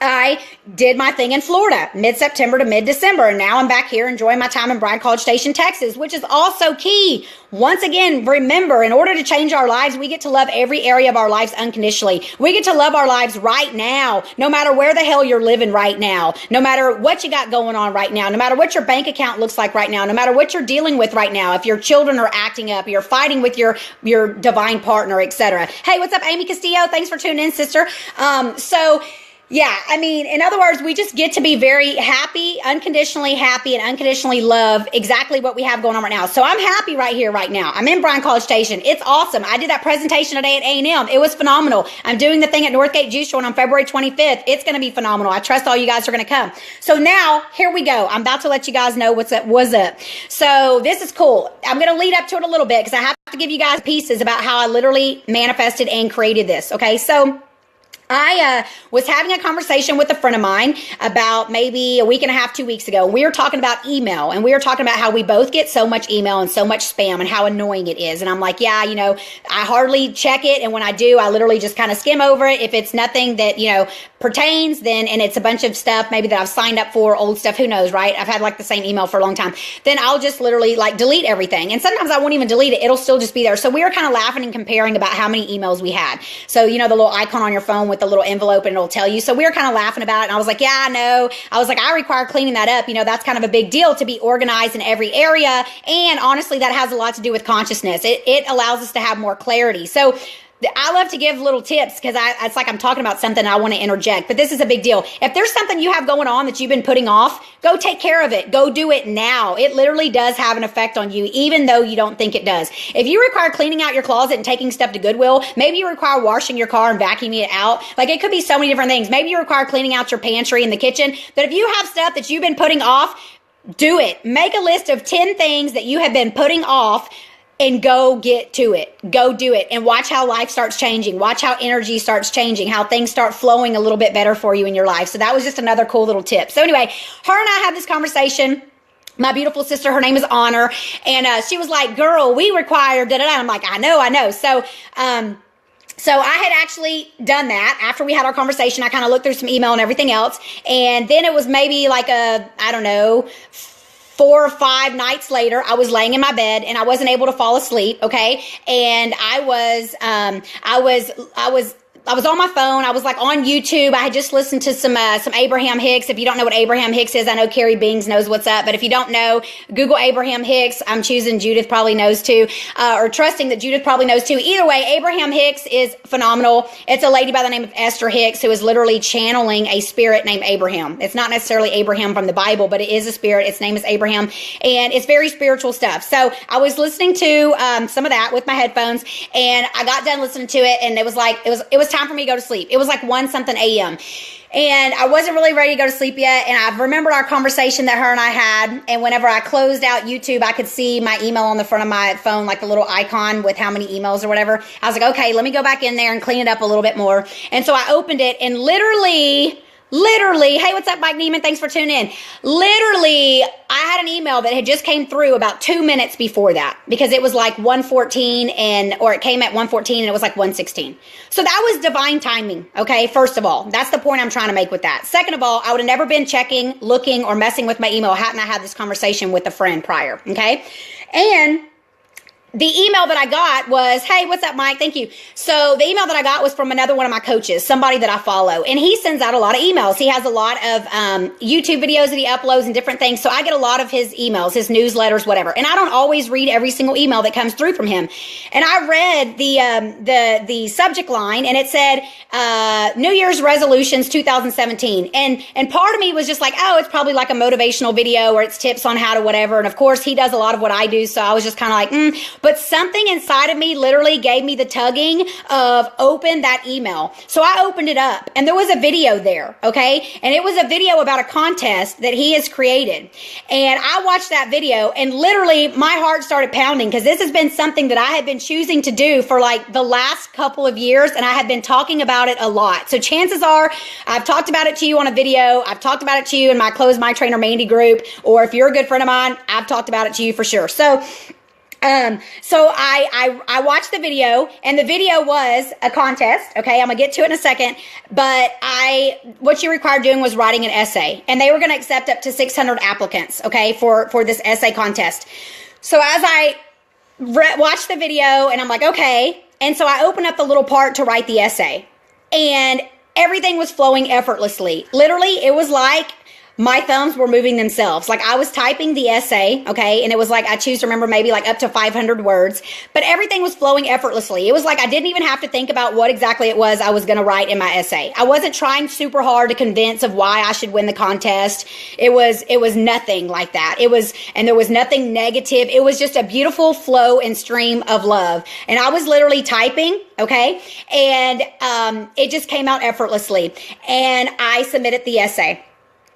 I did my thing in Florida, mid-September to mid-December, and now I'm back here enjoying my time in Bryan College Station, Texas, which is also key. Once again, remember, in order to change our lives, we get to love every area of our lives unconditionally. We get to love our lives right now, no matter where the hell you're living right now, no matter what you got going on right now, no matter what your bank account looks like right now, no matter what you're dealing with right now, if your children are acting up, you're fighting with your divine partner, etc. Hey, what's up, Amy Castillo? Thanks for tuning in, sister. Yeah, in other words, we just get to be very happy, unconditionally happy, and unconditionally love exactly what we have going on right now. So I'm happy right here, right now. I'm in Bryan College Station. It's awesome. I did that presentation today at A&M. It was phenomenal. I'm doing the thing at Northgate Juice Joint on February 25th. It's going to be phenomenal. I trust all you guys are going to come. So now, here we go. I'm about to let you guys know what's up. So this is cool. I'm going to lead up to it a little bit because I have to give you guys pieces about how I literally manifested and created this. Okay, so I was having a conversation with a friend of mine about maybe a week and a half, 2 weeks ago. We were talking about email, and we were talking about how we both get so much email and so much spam and how annoying it is. And I'm like, yeah, I hardly check it. And when I do, I literally just kind of skim over it. If it's nothing that, pertains, then, and it's a bunch of stuff maybe that I've signed up for, old stuff, who knows, right? I've had like the same email for a long time. Then I'll just literally like delete everything. And sometimes I won't even delete it. It'll still just be there. So we were kind of laughing and comparing about how many emails we had. So, the little icon on your phone with the little envelope and it'll tell you. So we were kind of laughing about it. And I was like, yeah, I know. I was like, I require cleaning that up. That's kind of a big deal to be organized in every area. And honestly, that has a lot to do with consciousness. It allows us to have more clarity. So I love to give little tips because it's like I'm talking about something I want to interject, but this is a big deal. If there's something you have going on that you've been putting off, go take care of it. Go do it now. It literally does have an effect on you, even though you don't think it does. If you require cleaning out your closet and taking stuff to Goodwill, maybe you require washing your car and vacuuming it out. Like it could be so many different things. Maybe you require cleaning out your pantry and the kitchen. But if you have stuff that you've been putting off, do it. Make a list of 10 things that you have been putting off and go get to it. Go do it and watch how life starts changing. Watch how energy starts changing, how things start flowing a little bit better for you in your life. So that was just another cool little tip. So anyway, her and I had this conversation. My beautiful sister, her name is Honor. And she was like, girl, we require da-da-da. I'm like, I know. So I had actually done that. After we had our conversation, I kind of looked through some email and everything else. And then it was maybe like 4 or 5 nights later, I was laying in my bed and I wasn't able to fall asleep. Okay. And I was on my phone. I was like on YouTube. I had just listened to some Abraham Hicks. If you don't know what Abraham Hicks is, I know Carrie Bings knows what's up. But if you don't know, Google Abraham Hicks. I'm choosing Judith probably knows too, or trusting that Judith probably knows too. Either way, Abraham Hicks is phenomenal. It's a lady by the name of Esther Hicks who is literally channeling a spirit named Abraham. It's not necessarily Abraham from the Bible, but it is a spirit. Its name is Abraham, and it's very spiritual stuff. So I was listening to some of that with my headphones, and I got done listening to it, and it was time for me to go to sleep. It was like 1 something a.m. and I wasn't really ready to go to sleep yet. And I remembered our conversation that her and I had. And whenever I closed out YouTube, I could see my email on the front of my phone, like a little icon with how many emails or whatever. I was like, okay, let me go back in there and clean it up a little bit more. And so I opened it and literally, hey, what's up, Mike Neiman? Thanks for tuning in. Literally, I had an email that had just came through about 2 minutes before that because it was like 1:14 or it came at 1:14 and it was like 1:16. So that was divine timing. Okay. First of all, that's the point I'm trying to make with that. Second of all, I would have never been checking, looking, or messing with my email hadn't I had this conversation with a friend prior. Okay. And the email that I got was, hey, what's up, Mike? Thank you. So the email that I got was from another one of my coaches, somebody that I follow. And he sends out a lot of emails. He has a lot of YouTube videos that he uploads and different things. So I get a lot of his emails, his newsletters, whatever. And I don't always read every single email that comes through from him. And I read the subject line, and it said, New Year's resolutions 2017. And part of me was just like, oh, it's probably like a motivational video or it's tips on how to whatever. And of course, he does a lot of what I do. So I was just kind of like, But something inside of me literally gave me the tugging of open that email. So I opened it up, and there was a video there, okay? And it was a video about a contest that he has created. And I watched that video, and literally my heart started pounding, because this has been something that I have been choosing to do for like the last couple of years, and I have been talking about it a lot. So chances are I've talked about it to you on a video. I've talked about it to you in my Close My Trainer Mandy group, or if you're a good friend of mine, I've talked about it to you for sure. So I watched the video, and the video was a contest. Okay. I'm gonna get to it in a second, but what you required doing was writing an essay, and they were going to accept up to 600 applicants. Okay. For this essay contest. So as I watched the video, and I'm like, okay. And so I opened up the little part to write the essay, and everything was flowing effortlessly. Literally, it was like my thumbs were moving themselves. Like I was typing the essay, okay, and it was like, I choose to remember maybe like up to 500 words, but everything was flowing effortlessly. It was like I didn't even have to think about what exactly it was I was going to write in my essay. I wasn't trying super hard to convince of why I should win the contest. It was nothing like that. And there was nothing negative. It was just a beautiful flow and stream of love. And I was literally typing, okay, and it just came out effortlessly. And I submitted the essay.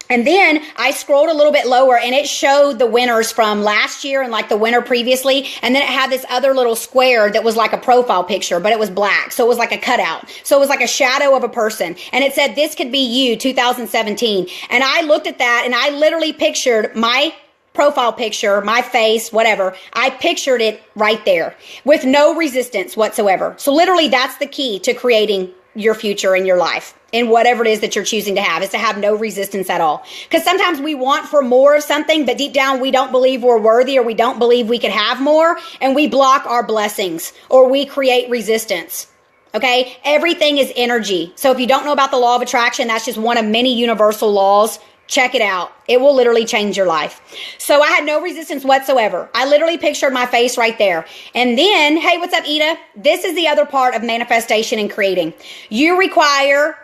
And then I scrolled a little bit lower, and it showed the winners from last year and like the winner previously. And then it had this other little square that was like a profile picture, but it was black. So it was like a cutout. So it was like a shadow of a person. And it said, this could be you, 2017. And I looked at that, and I literally pictured my profile picture, my face, whatever. I pictured it right there with no resistance whatsoever. So literally that's the key to creating your future in your life, in whatever it is that you're choosing to have, is to have no resistance at all. Because sometimes we want for more of something, but deep down we don't believe we're worthy, or we don't believe we could have more, and we block our blessings, or we create resistance. Okay? Everything is energy. So if you don't know about the law of attraction, that's just one of many universal laws. Check it out. It will literally change your life. So I had no resistance whatsoever. I literally pictured my face right there. And then, hey, what's up, Ida? This is the other part of manifestation and creating. You require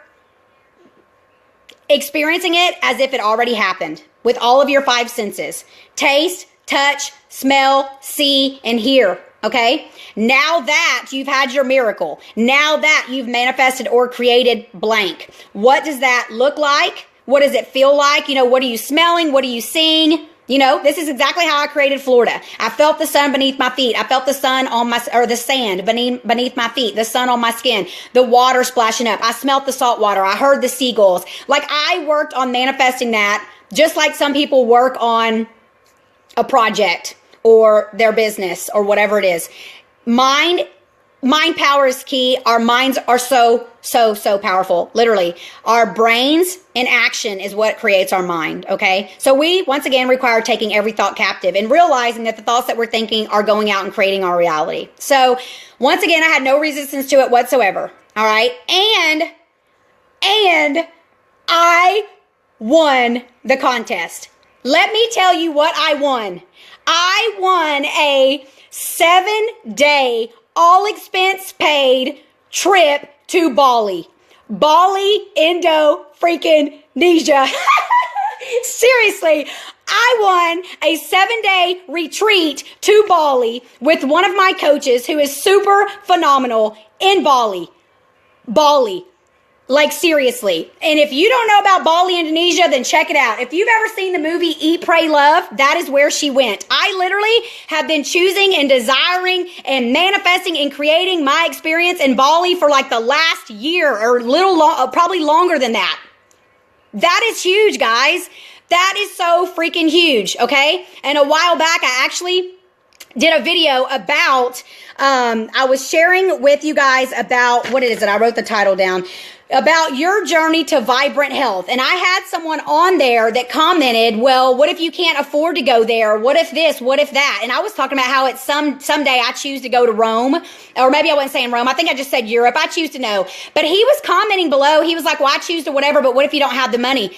experiencing it as if it already happened with all of your 5 senses. Taste, touch, smell, see, and hear. Okay? Now that you've had your miracle, now that you've manifested or created blank, what does that look like? What does it feel like? You know, what are you smelling? What are you seeing? You know, this is exactly how I created Florida. I felt the sun beneath my feet. I felt the sun on my, or the sand beneath my feet, the sun on my skin, the water splashing up. I smelt the salt water. I heard the seagulls. Like I worked on manifesting that, just like some people work on a project or their business or whatever it is. Mind power is key. Our minds are so powerful. Literally, our brains in action is what creates our mind. Okay. So we, once again, require taking every thought captive and realizing that the thoughts that we're thinking are going out and creating our reality. So once again, I had no resistance to it whatsoever. All right. And I won the contest. Let me tell you what I won. I won a 7-day all expense paid trip to Bali. Bali, Indo-freaking-nesia. Seriously, I won a 7-day retreat to Bali with one of my coaches who is super phenomenal in Bali. Bali. Like seriously. And if you don't know about Bali, Indonesia, then check it out. If you've ever seen the movie Eat, Pray, Love, that is where she went. I literally have been choosing and desiring and manifesting and creating my experience in Bali for like the last year or probably longer than that. That is huge, guys. That is so freaking huge, okay? And a while back, I actually did a video about, I was sharing with you guys about, what is it? I wrote the title down. About your journey to vibrant health. And I had someone on there that commented, well, what if you can't afford to go there? What if this? What if that? And I was talking about how it's someday I choose to go to Rome, or maybe I wasn't saying Rome. I think I just said Europe. I choose to know. But he was commenting below. He was like, well, I choose to whatever, but what if you don't have the money?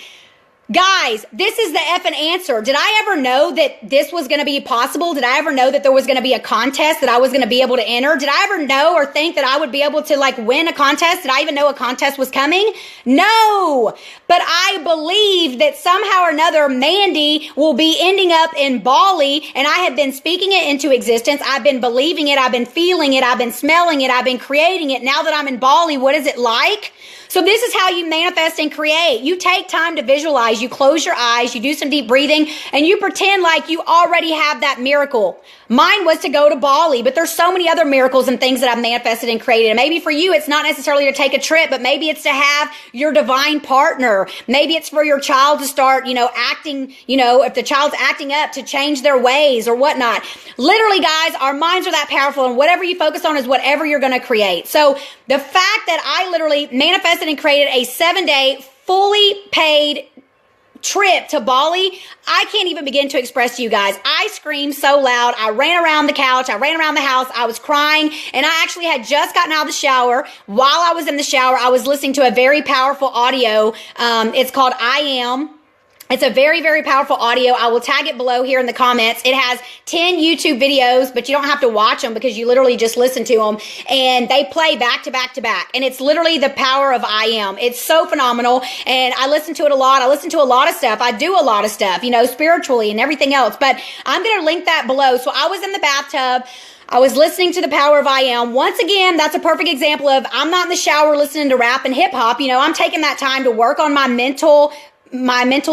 Guys, this is the effing answer. Did I ever know that this was going to be possible? Did I ever know that there was going to be a contest that I was going to be able to enter? Did I ever know or think that I would be able to like win a contest? Did I even know a contest was coming? No. But I believe that somehow or another, Mandy will be ending up in Bali, and I have been speaking it into existence. I've been believing it. I've been feeling it. I've been smelling it. I've been creating it. Now that I'm in Bali, what is it like? So this is how you manifest and create. You take time to visualize. You close your eyes. You do some deep breathing, and you pretend like you already have that miracle. Mine was to go to Bali, but there's so many other miracles and things that I've manifested and created. And maybe for you, it's not necessarily to take a trip, but maybe it's to have your divine partner. Maybe it's for your child to start, acting, if the child's acting up, to change their ways or whatnot. Literally, guys, our minds are that powerful, and whatever you focus on is whatever you're going to create. So the fact that I literally manifested and created a 7-day fully paid trip to Bali, I can't even begin to express to you guys. I screamed so loud. I ran around the couch. I ran around the house. I was crying, and I actually had just gotten out of the shower. While I was in the shower, I was listening to a very powerful audio. It's called I Am. It's a very, very powerful audio. I will tag it below here in the comments. It has 10 YouTube videos, but you don't have to watch them because you literally just listen to them, and they play back to back to back. And it's literally the power of I Am. It's so phenomenal, and I listen to it a lot. I listen to a lot of stuff. I do a lot of stuff, spiritually and everything else, but I'm going to link that below. So I was in the bathtub. I was listening to the power of I Am. Once again, that's a perfect example of I'm not in the shower listening to rap and hip hop. I'm taking that time to work on my mental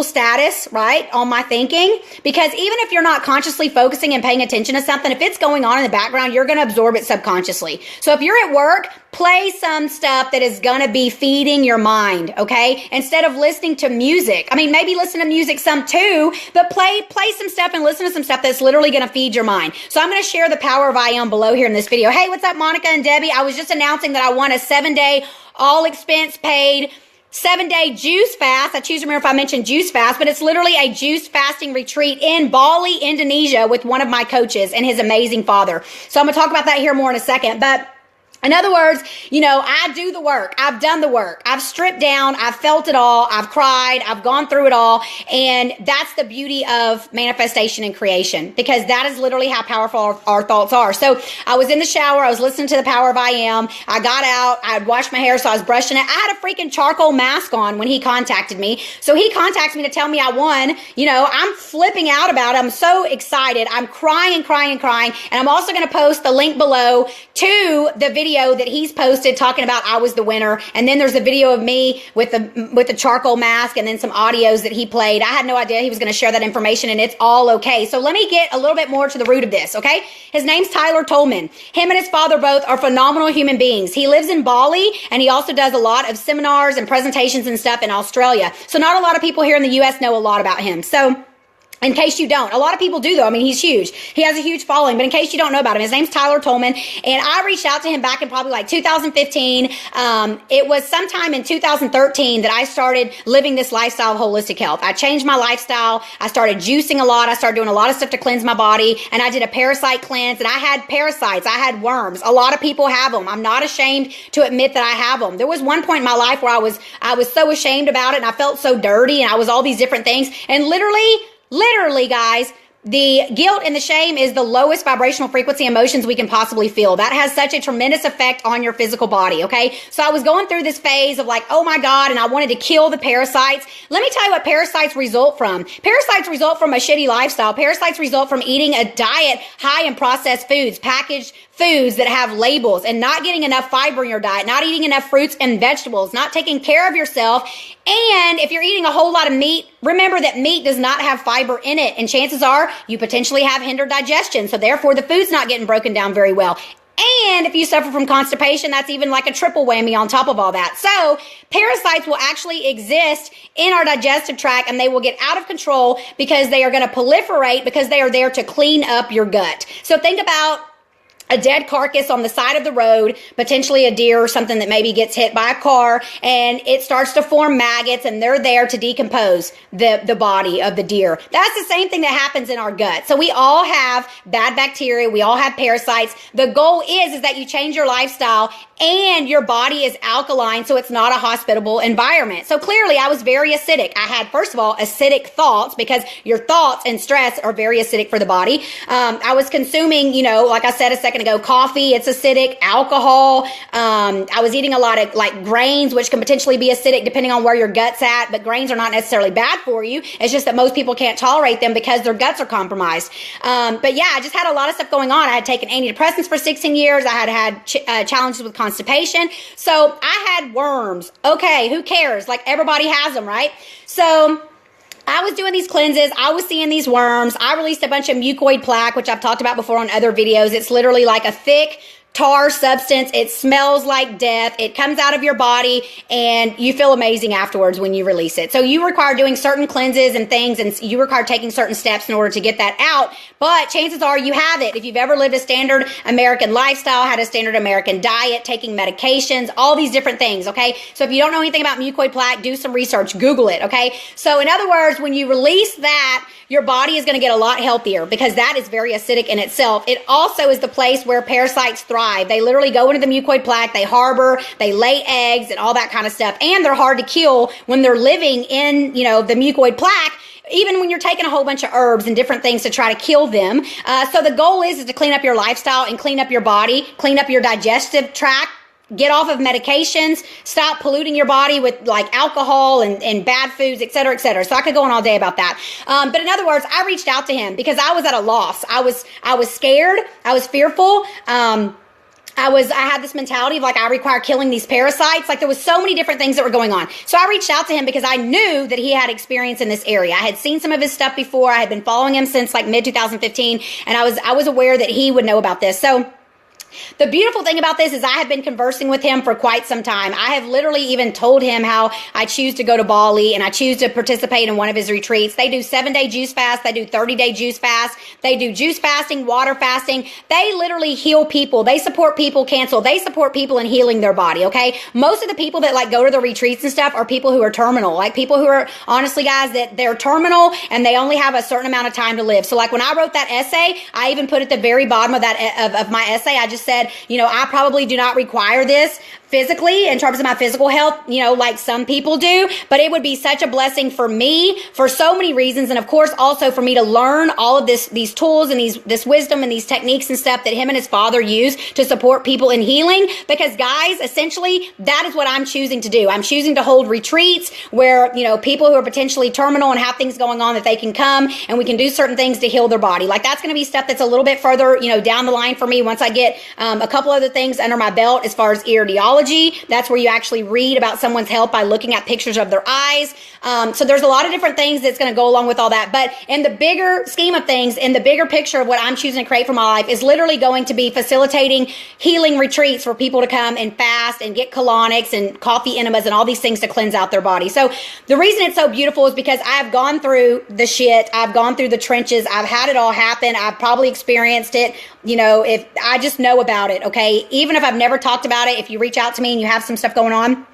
status, right? On my thinking. Because even if you're not consciously focusing and paying attention to something, if it's going on in the background, you're going to absorb it subconsciously. So if you're at work, play some stuff that is going to be feeding your mind, okay? Instead of listening to music. I mean, maybe listen to music some too, but play some stuff and listen to some stuff that's literally going to feed your mind. So I'm going to share the power of I Am below here in this video. Hey, what's up, Monica and Debbie? I was just announcing that I won a 7-day all expense paid 7-day juice fast. I choose to remember if I mentioned juice fast, but it's literally a juice fasting retreat in Bali, Indonesia with one of my coaches and his amazing father. So I'm going to talk about that here more in a second. But in other words, I do the work. I've done the work. I've stripped down. I've felt it all. I've cried. I've gone through it all. And that's the beauty of manifestation and creation, because that is literally how powerful our thoughts are. So I was in the shower. I was listening to the power of I Am. I got out. I had washed my hair, so I was brushing it. I had a freaking charcoal mask on when he contacted me. So he contacts me to tell me I won. I'm flipping out about it. I'm so excited. I'm crying and crying and crying. And I'm also going to post the link below to the video that he's posted talking about I was the winner. And then there's a video of me with the charcoal mask, and then some audios that he played. I had no idea he was going to share that information, and it's all okay. So let me get a little bit more to the root of this, okay? His name's Tolman. Him and his father both are phenomenal human beings. He lives in Bali, and he also does a lot of seminars and presentations and stuff in Australia. So not a lot of people here in the U.S. know a lot about him. So in case you don't, a lot of people do though. I mean, he's huge. He has a huge following, but in case you don't know about him, his name's Tolman, and I reached out to him back in probably like 2015. It was sometime in 2013 that I started living this lifestyle of holistic health. I changed my lifestyle. I started juicing a lot. I started doing a lot of stuff to cleanse my body, and I did a parasite cleanse, and I had parasites. I had worms. A lot of people have them. I'm not ashamed to admit that I have them. There was one point in my life where I was so ashamed about it, and I felt so dirty, and I was all these different things, and literally, guys, the guilt and the shame is the lowest vibrational frequency emotions we can possibly feel. That has such a tremendous effect on your physical body, okay? So I was going through this phase of like, oh my God, and I wanted to kill the parasites. Let me tell you what parasites result from. Parasites result from a shitty lifestyle. Parasites result from eating a diet high in processed foods, packaged foods that have labels, and not getting enough fiber in your diet, not eating enough fruits and vegetables, not taking care of yourself. And if you're eating a whole lot of meat, remember that meat does not have fiber in it. And chances are you potentially have hindered digestion. So therefore the food's not getting broken down very well. And if you suffer from constipation, that's even like a triple whammy on top of all that. So parasites will actually exist in our digestive tract, and they will get out of control because they are going to proliferate, because they are there to clean up your gut. So think about a dead carcass on the side of the road, potentially a deer or something that maybe gets hit by a car, and it starts to form maggots, and they're there to decompose the body of the deer. That's the same thing that happens in our gut. So we all have bad bacteria. We all have parasites. The goal is that you change your lifestyle and your body is alkaline, so it's not a hospitable environment. So clearly I was very acidic. I had, first of all, acidic thoughts, because your thoughts and stress are very acidic for the body. I was consuming, like I said a second ago, coffee, it's acidic, alcohol. I was eating a lot of like grains, which can potentially be acidic depending on where your gut's at, but grains are not necessarily bad for you. It's just that most people can't tolerate them because their guts are compromised. But yeah, I just had a lot of stuff going on. I had taken antidepressants for 16 years. I had challenges with constipation. So I had worms. Okay, who cares? Like, everybody has them, right? So I was doing these cleanses. I was seeing these worms. I released a bunch of mucoid plaque, which I've talked about before on other videos. It's literally like a thick tar substance. It smells like death. It comes out of your body, and you feel amazing afterwards when you release it. So you require doing certain cleanses and things, and you require taking certain steps in order to get that out. But chances are you have it. If you've ever lived a standard American lifestyle, had a standard American diet, taking medications, all these different things, okay? So if you don't know anything about mucoid plaque, do some research, Google it, okay? So in other words, when you release that, your body is going to get a lot healthier, because that is very acidic in itself. It also is the place where parasites thrive. They literally go into the mucoid plaque, they harbor, they lay eggs and all that kind of stuff. And they're hard to kill when they're living in, the mucoid plaque, even when you're taking a whole bunch of herbs and different things to try to kill them. So the goal is to clean up your lifestyle and clean up your body, clean up your digestive tract, get off of medications, stop polluting your body with like alcohol and bad foods, et cetera, et cetera. So I could go on all day about that. But in other words, I reached out to him because I was at a loss. I was scared. I was fearful. I had this mentality of like, I require killing these parasites. Like, there was so many different things that were going on. So I reached out to him because I knew that he had experience in this area. I had seen some of his stuff before. I had been following him since like mid 2015. And I was aware that he would know about this. So the beautiful thing about this is I have been conversing with him for quite some time. I have literally even told him how I choose to go to Bali and I choose to participate in one of his retreats. They do 7-day juice fast. They do 30-day juice fast. They do juice fasting, water fasting. They literally heal people. They support people cancel. They support people in healing their body, okay? Most of the people that like go to the retreats and stuff are people who are terminal, like people who are, honestly guys, that they're terminal and they only have a certain amount of time to live. So like when I wrote that essay, I even put at the very bottom of that of my essay, I just said, I probably do not require this physically in terms of my physical health, like some people do, but it would be such a blessing for me for so many reasons. And of course, also for me to learn all of these tools and this wisdom and these techniques and stuff that him and his father use to support people in healing. Because guys, essentially, that is what I'm choosing to do. I'm choosing to hold retreats where, people who are potentially terminal and have things going on, that they can come and we can do certain things to heal their body. Like, that's going to be stuff that's a little bit further, down the line for me once I get a couple other things under my belt as far as iridiology. That's where you actually read about someone's health by looking at pictures of their eyes. So there's a lot of different things that's going to go along with all that. But in the bigger scheme of things, in the bigger picture of what I'm choosing to create for my life is literally going to be facilitating healing retreats for people to come and fast and get colonics and coffee enemas and all these things to cleanse out their body. So the reason it's so beautiful is because I've gone through the shit. I've gone through the trenches. I've had it all happen. I've probably experienced it. If I just know about it, okay? Even if I've never talked about it, if you reach out to me and you have some stuff going on,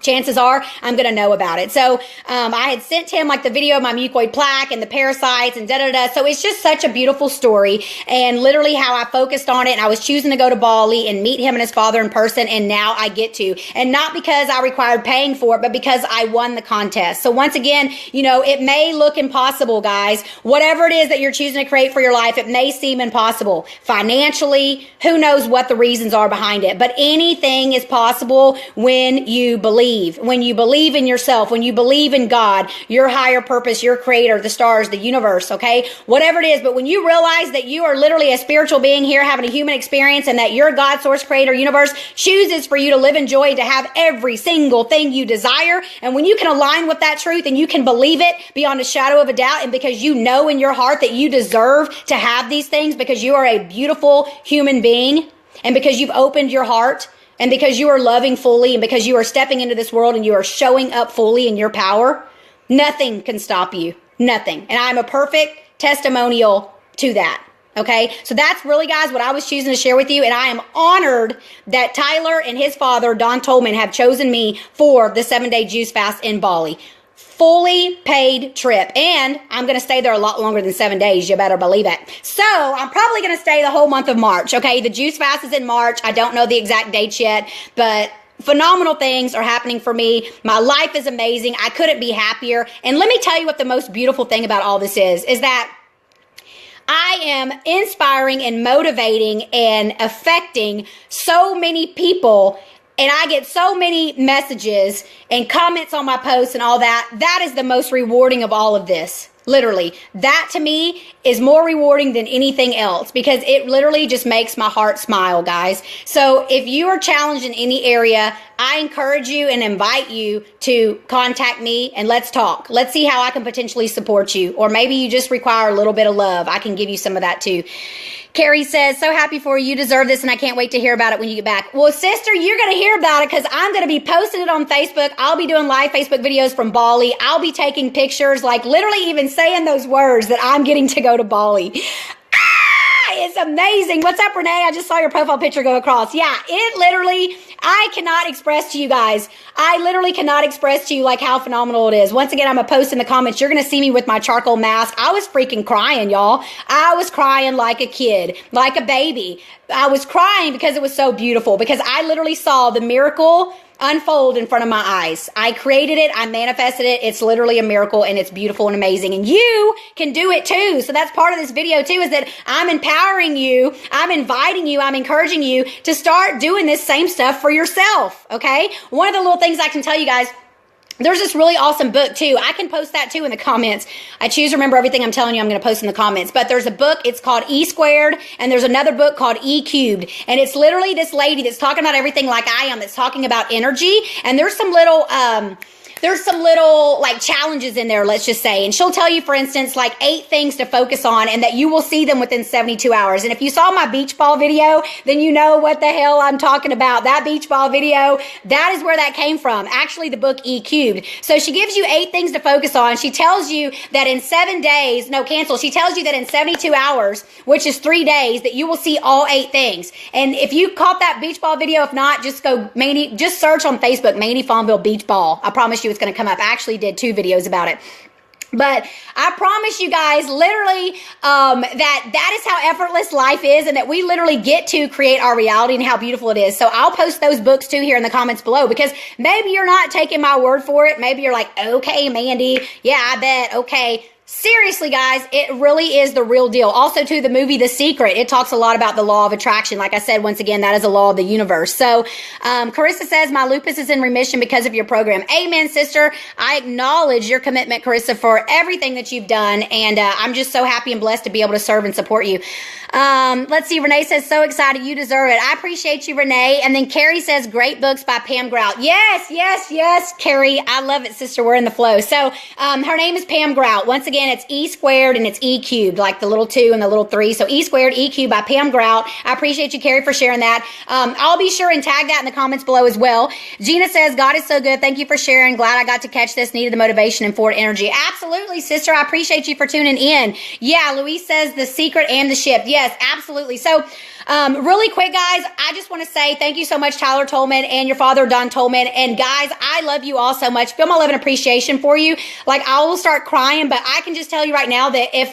chances are I'm going to know about it. So I had sent him like the video of my mucoid plaque and the parasites and da-da-da. So it's just such a beautiful story, and literally how I focused on it. And I was choosing to go to Bali and meet him and his father in person. And now I get to, and not because I required paying for it, but because I won the contest. So once again, it may look impossible, guys. Whatever it is that you're choosing to create for your life, it may seem impossible financially. Who knows what the reasons are behind it, but anything is possible when you believe. When you believe in yourself, when you believe in God, your higher purpose, your creator, the stars, the universe, okay? Whatever it is, but when you realize that you are literally a spiritual being here having a human experience, and that your God, source, creator, universe chooses for you to live in joy and to have every single thing you desire, and when you can align with that truth and you can believe it beyond a shadow of a doubt, and because you know in your heart that you deserve to have these things because you are a beautiful human being, and because you've opened your heart, and because you are loving fully, and because you are stepping into this world and you are showing up fully in your power, nothing can stop you. Nothing. And I'm a perfect testimonial to that. Okay, so that's really, guys, what I was choosing to share with you. And I am honored that Tyler and his father, Don Tolman, have chosen me for the 7-day juice fast in Bali. Fully paid trip. And I'm going to stay there a lot longer than 7 days. You better believe it. So I'm probably going to stay the whole month of March. Okay, the juice fast is in March. I don't know the exact dates yet, but phenomenal things are happening for me. My life is amazing. I couldn't be happier. And let me tell you what the most beautiful thing about all this is that I am inspiring and motivating and affecting so many people, and I get so many messages and comments on my posts and all that. That is the most rewarding of all of this. Literally, that to me is more rewarding than anything else, because it literally just makes my heart smile, guys. So if you are challenged in any area, I encourage you and invite you to contact me and let's talk. Let's see how I can potentially support you. Or maybe you just require a little bit of love. I can give you some of that too. Carrie says, so happy for you. You deserve this, and I can't wait to hear about it when you get back. Well, sister, you're going to hear about it because I'm going to be posting it on Facebook. I'll be doing live Facebook videos from Bali. I'll be taking pictures, like literally even saying those words that I'm getting to go to Bali. It's amazing. What's up, Renee? I just saw your profile picture go across. Yeah, it literally, I cannot express to you guys. I literally cannot express to you like how phenomenal it is. Once again, I'm going to post in the comments. You're going to see me with my charcoal mask. I was freaking crying, y'all. I was crying like a kid, like a baby. I was crying because it was so beautiful, because I literally saw the miracle unfold in front of my eyes. I created it. I manifested it. It's literally a miracle, and it's beautiful and amazing. And you can do it too. So that's part of this video too, is that I'm empowering you. I'm inviting you. I'm encouraging you to start doing this same stuff for yourself. Okay. One of the little things I can tell you guys, there's this really awesome book too. I can post that too in the comments. I choose to remember everything I'm telling you I'm going to post in the comments. But there's a book, it's called E Squared, and there's another book called E Cubed. And it's literally this lady that's talking about everything like I am, that's talking about energy. And there's some little like challenges in there, let's just say. And she'll tell you, for instance, like 8 things to focus on, and that you will see them within 72 hours. And if you saw my beach ball video, then you know what the hell I'm talking about. That beach ball video, that is where that came from. Actually, the book E Cubed. So she gives you 8 things to focus on. She tells you that in 7 days, no, cancel. She tells you that in 72 hours, which is 3 days, that you will see all 8 things. And if you caught that beach ball video, if not, just go, just search on Facebook, Mandy Fonville Beach Ball. I promise you it's going to come up. I actually did 2 videos about it. But I promise you guys, literally, that is how effortless life is, and that we literally get to create our reality and how beautiful it is. So I'll post those books too here in the comments below, because maybe you're not taking my word for it. Maybe you're like, okay, Mandy, yeah, I bet, okay. Seriously, guys, it really is the real deal. Also, too, the movie The Secret, it talks a lot about the law of attraction. Like I said, once again, that is a law of the universe. So, Carissa says, my lupus is in remission because of your program. Amen, sister. I acknowledge your commitment, Carissa, for everything that you've done. And I'm just so happy and blessed to be able to serve and support you. Let's see. Renee says, so excited. You deserve it. I appreciate you, Renee. And then Carrie says, great books by Pam Grout. Yes, yes, yes, Carrie. I love it, sister. We're in the flow. So, her name is Pam Grout. Once again, it's E Squared and it's E Cubed, like the little 2 and the little 3. So E Squared, E Cubed by Pam Grout. I appreciate you, Carrie, for sharing that. I'll be sure and tag that in the comments below as well. Gina says, God is so good. Thank you for sharing. Glad I got to catch this. Needed the motivation and forward energy. Absolutely, sister. I appreciate you for tuning in. Yeah, Louise says The Secret and the Shift. Yes, absolutely. So, really quick, guys, I just want to say thank you so much, Tyler Tolman, and your father, Don Tolman. And guys, I love you all so much. Feel my love and appreciation for you. Like, I will start crying, but I can just tell you right now that if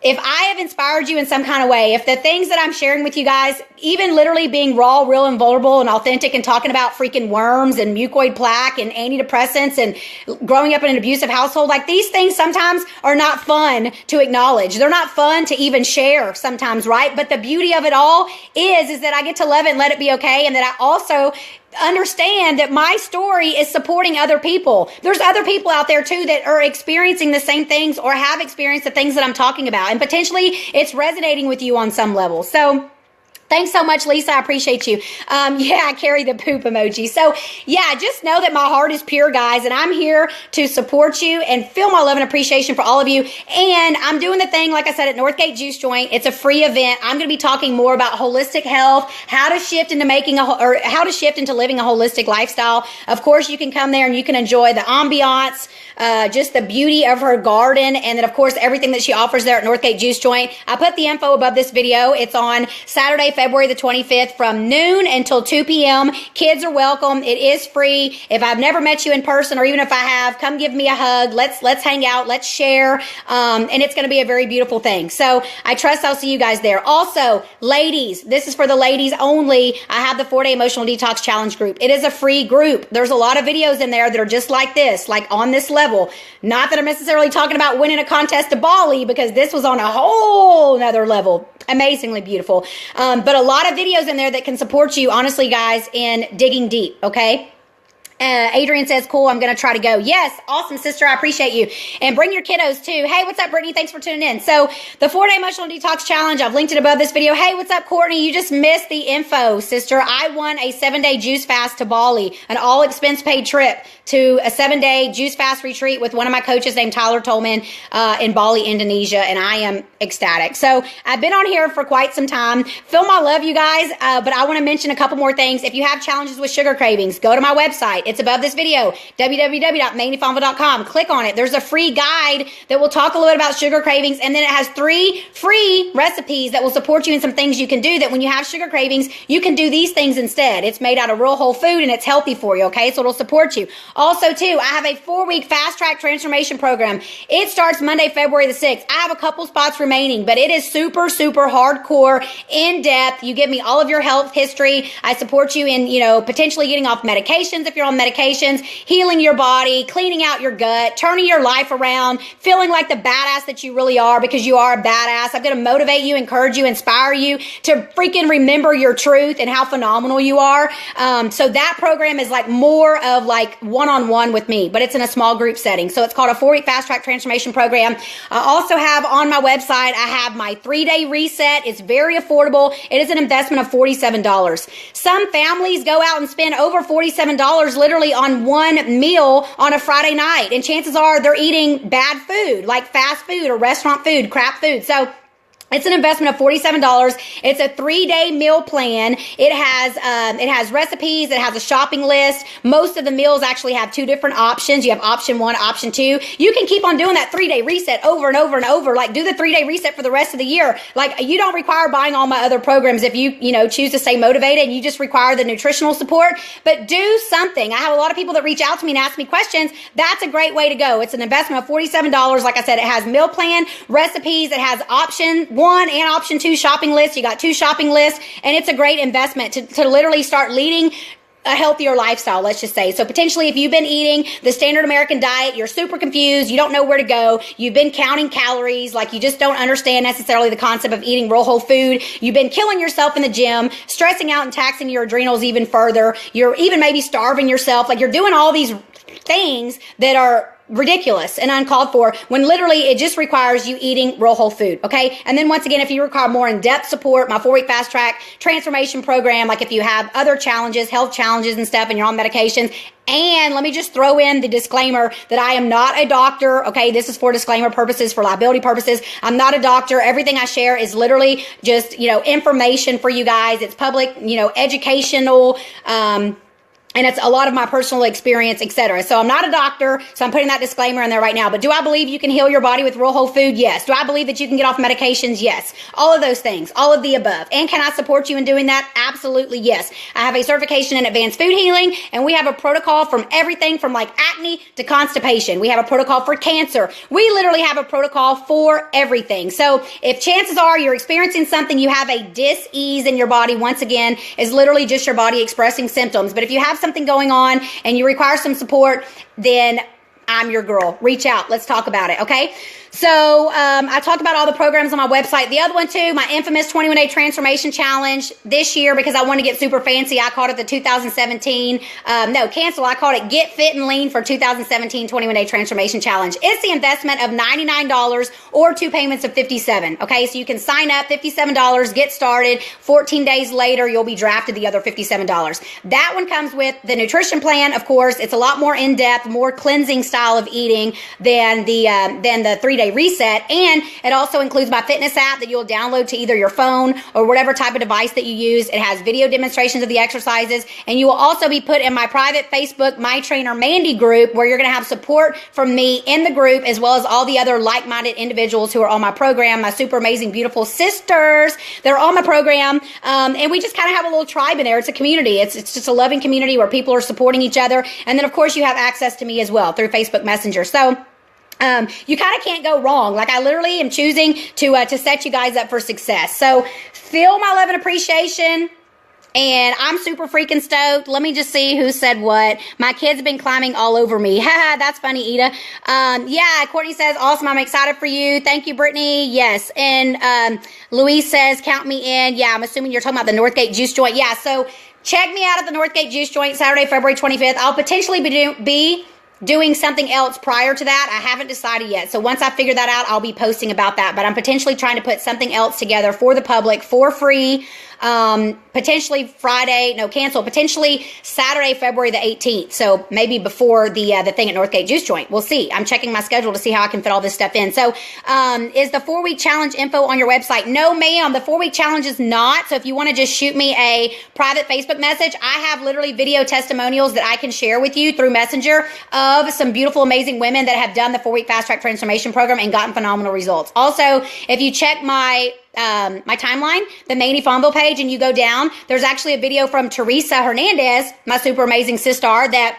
I have inspired you in some kind of way, if the things that I'm sharing with you guys, even literally being raw, real, and vulnerable and authentic and talking about freaking worms and mucoid plaque and antidepressants and growing up in an abusive household, like these things sometimes are not fun to acknowledge. They're not fun to even share sometimes, right? But the beauty of it all is that I get to love it and let it be okay, and that I also understand that my story is supporting other people. There's other people out there too that are experiencing the same things or have experienced the things that I'm talking about, and potentially it's resonating with you on some level. So Thanks so much, Lisa. I appreciate you. Yeah, I carry the poop emoji. So yeah, just know that my heart is pure, guys, and I'm here to support you and feel my love and appreciation for all of you. And I'm doing the thing, like I said, at Northgate Juice Joint. It's a free event. I'm going to be talking more about holistic health, how to shift into living a holistic lifestyle. Of course, you can come there and you can enjoy the ambiance, just the beauty of her garden, and then of course everything that she offers there at Northgate Juice Joint. I put the info above this video. It's on Saturday, February the 25th from noon until 2 p.m. Kids are welcome. It is free. If I've never met you in person, or even if I have, come give me a hug. Let's hang out. Let's share. And it's going to be a very beautiful thing. So I trust I'll see you guys there. Also, ladies, this is for the ladies only. I have the 4-day emotional detox challenge group. It is a free group. There's a lot of videos in there that are just like this, like on this level. Not that I'm necessarily talking about winning a contest to Bali, because this was on a whole nother level. Amazingly beautiful. But a lot of videos in there that can support you, honestly, guys, in digging deep, okay? Adrian says, cool, I'm going to try to go. Yes, awesome, sister. I appreciate you. And bring your kiddos, too. Hey, what's up, Brittany? Thanks for tuning in. So the 4-day emotional detox challenge, I've linked it above this video. Hey, what's up, Courtney? You just missed the info, sister. I won a 7-day juice fast to Bali, an all-expense-paid trip to a 7-day juice fast retreat with one of my coaches named Tyler Tolman in Bali, Indonesia, and I am ecstatic. So I've been on here for quite some time. Feel my love, you guys, but I want to mention a couple more things. If you have challenges with sugar cravings, go to my website. It's above this video, www.mandyfonville.com. Click on it. There's a free guide that will talk a little bit about sugar cravings, and then it has 3 free recipes that will support you in some things you can do that when you have sugar cravings, you can do these things instead. It's made out of real whole food, and it's healthy for you, okay? So it'll support you. Also, too, I have a 4-week fast-track transformation program. It starts Monday, February the 6th. I have a couple spots remaining, but it is super, super hardcore, in-depth. You give me all of your health history. I support you in, potentially getting off medications if you're on medications, healing your body, cleaning out your gut, turning your life around, feeling like the badass that you really are, because you are a badass. I'm going to motivate you, encourage you, inspire you to freaking remember your truth and how phenomenal you are. So that program is like more of like one-on-one with me, but it's in a small group setting. So it's called a 4-week fast track transformation program. I also have on my website, I have my 3-day reset. It's very affordable. It is an investment of $47. Some families go out and spend over $47 literally on one meal on a Friday night. And chances are they're eating bad food, like fast food or restaurant food, crap food. So it's an investment of $47. It's a 3-day meal plan. It has recipes. It has a shopping list. Most of the meals actually have 2 different options. You have option 1, option 2. You can keep on doing that 3-day reset over and over and over. Like, do the 3-day reset for the rest of the year. Like, you don't require buying all my other programs if you choose to stay motivated. You just require the nutritional support. But do something. I have a lot of people that reach out to me and ask me questions. That's a great way to go. It's an investment of $47. Like I said, it has meal plan, recipes. It has option 1 and option 2 shopping lists. You got 2 shopping lists, and it's a great investment to literally start leading a healthier lifestyle, let's just say. So potentially if you've been eating the standard American diet, you're super confused, you don't know where to go, you've been counting calories, like you just don't understand necessarily the concept of eating real whole food, you've been killing yourself in the gym, stressing out and taxing your adrenals even further, you're even maybe starving yourself, like you're doing all these things that are ridiculous and uncalled for, when literally it just requires you eating real whole food, okay? And then once again, if you require more in-depth support, my 4-week fast track transformation program, like if you have other challenges, health challenges and stuff, and you're on medications. And let me just throw in the disclaimer that I am not a doctor, okay? This is for disclaimer purposes, for liability purposes. I'm not a doctor. Everything I share is literally just, information for you guys. It's public, educational, and it's a lot of my personal experience, etc. So I'm not a doctor, so I'm putting that disclaimer in there right now. But do I believe you can heal your body with real whole food? Yes. Do I believe that you can get off medications? Yes. All of those things, all of the above. And can I support you in doing that? Absolutely, yes. I have a certification in advanced food healing, and we have a protocol from everything from like acne to constipation. We have a protocol for cancer. We literally have a protocol for everything. So if chances are you're experiencing something, you have a dis-ease in your body, once again, is literally just your body expressing symptoms. But if you have something going on and you require some support, then I'm your girl. Reach out. Let's talk about it, okay? So I talk about all the programs on my website. The other one too, my infamous 21-day transformation challenge this year, because I want to get super fancy. I called it the 2017, I called it Get Fit and Lean for 2017 21-day transformation challenge. It's the investment of $99 or 2 payments of $57. Okay, so you can sign up, $57, get started. 14 days later, you'll be drafted the other $57. That one comes with the nutrition plan. Of course, it's a lot more in-depth, more cleansing style of eating than the 3-day reset, and it also includes my fitness app that you'll download to either your phone or whatever type of device that you use. It has video demonstrations of the exercises, and you will also be put in my private Facebook My Trainer Mandy group, where you're going to have support from me in the group, as well as all the other like-minded individuals who are on my program, my super amazing, beautiful sisters that are on my program, and we just kind of have a little tribe in there. It's a community. It's just a loving community where people are supporting each other, and then of course you have access to me as well through Facebook Messenger. So you kind of can't go wrong. Like, I literally am choosing to set you guys up for success. So feel my love and appreciation. And I'm super freaking stoked. Let me just see who said what. My kids have been climbing all over me. Haha, that's funny, Ida. Yeah, Courtney says, awesome, I'm excited for you. Thank you, Brittany. Yes. And Louise says, count me in. Yeah, I'm assuming you're talking about the Northgate Juice Joint. Yeah, so check me out at the Northgate Juice Joint Saturday, February 25th. I'll potentially be doing something else prior to that. I haven't decided yet. So once I figure that out, I'll be posting about that. But I'm potentially trying to put something else together for the public for free. Potentially potentially Saturday, February the 18th. So maybe before the thing at Northgate Juice Joint. We'll see. I'm checking my schedule to see how I can fit all this stuff in. So, is the 4-week challenge info on your website? No, ma'am. The 4-week challenge is not. So if you want to just shoot me a private Facebook message, I have literally video testimonials that I can share with you through Messenger of some beautiful, amazing women that have done the 4-week fast track transformation program and gotten phenomenal results. Also, if you check my timeline, the Mandy Fonville page, and you go down, there's actually a video from Teresa Hernandez, my super amazing sister, that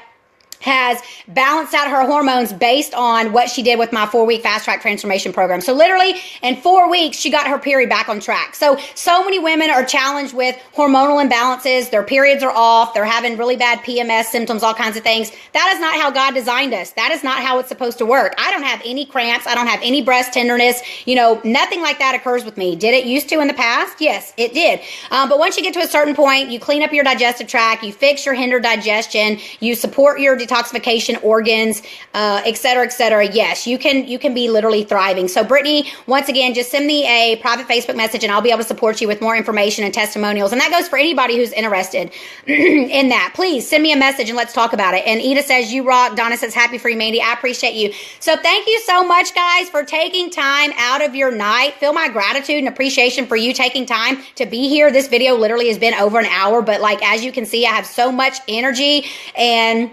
has balanced out her hormones based on what she did with my 4-week fast track transformation program. So literally in 4 weeks, she got her period back on track. So many women are challenged with hormonal imbalances. Their periods are off. They're having really bad PMS symptoms, all kinds of things. That is not how God designed us. That is not how it's supposed to work. I don't have any cramps. I don't have any breast tenderness. Nothing like that occurs with me. Did it used to in the past? Yes, it did. But once you get to a certain point, you clean up your digestive tract, you fix your hindered digestion, you support your detoxification organs, et cetera, et cetera. Yes, you can be literally thriving. So Brittany, once again, just send me a private Facebook message and I'll be able to support you with more information and testimonials. And that goes for anybody who's interested in that. Please send me a message and let's talk about it. And Ida says, you rock. Donna says, happy for you, Mandy. I appreciate you. So thank you so much, guys, for taking time out of your night. Feel my gratitude and appreciation for you taking time to be here. This video literally has been over an hour, but as you can see, I have so much energy, and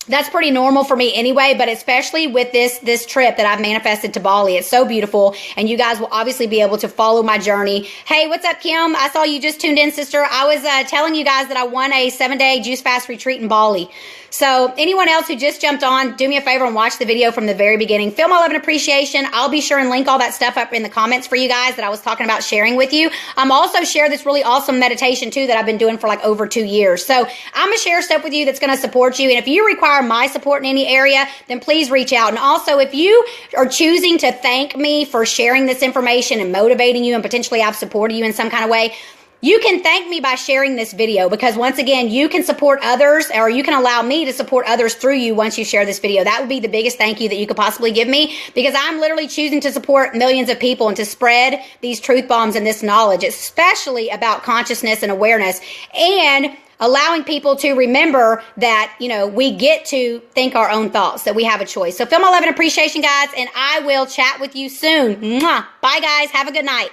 that's pretty normal for me anyway, but especially with this trip that I've manifested to Bali. It's so beautiful, and you guys will obviously be able to follow my journey. Hey, what's up, Kim? I saw you just tuned in, sister. I was telling you guys that I won a 7-day juice fast retreat in Bali. So anyone else who just jumped on, do me a favor and watch the video from the very beginning. Feel my love and appreciation. I'll be sure and link all that stuff up in the comments for you guys that I was talking about sharing with you. I'm also share this really awesome meditation too that I've been doing for over 2 years. So I'm going to share stuff with you that's going to support you. And if you require my support in any area, then please reach out. And also, if you are choosing to thank me for sharing this information and motivating you, and potentially I've supported you in some kind of way, you can thank me by sharing this video, because once again, you can support others, or you can allow me to support others through you once you share this video. That would be the biggest thank you that you could possibly give me, because I'm literally choosing to support millions of people and to spread these truth bombs and this knowledge, especially about consciousness and awareness, and allowing people to remember that, we get to think our own thoughts, that we have a choice. So feel my love and appreciation, guys, and I will chat with you soon. Mwah. Bye, guys. Have a good night.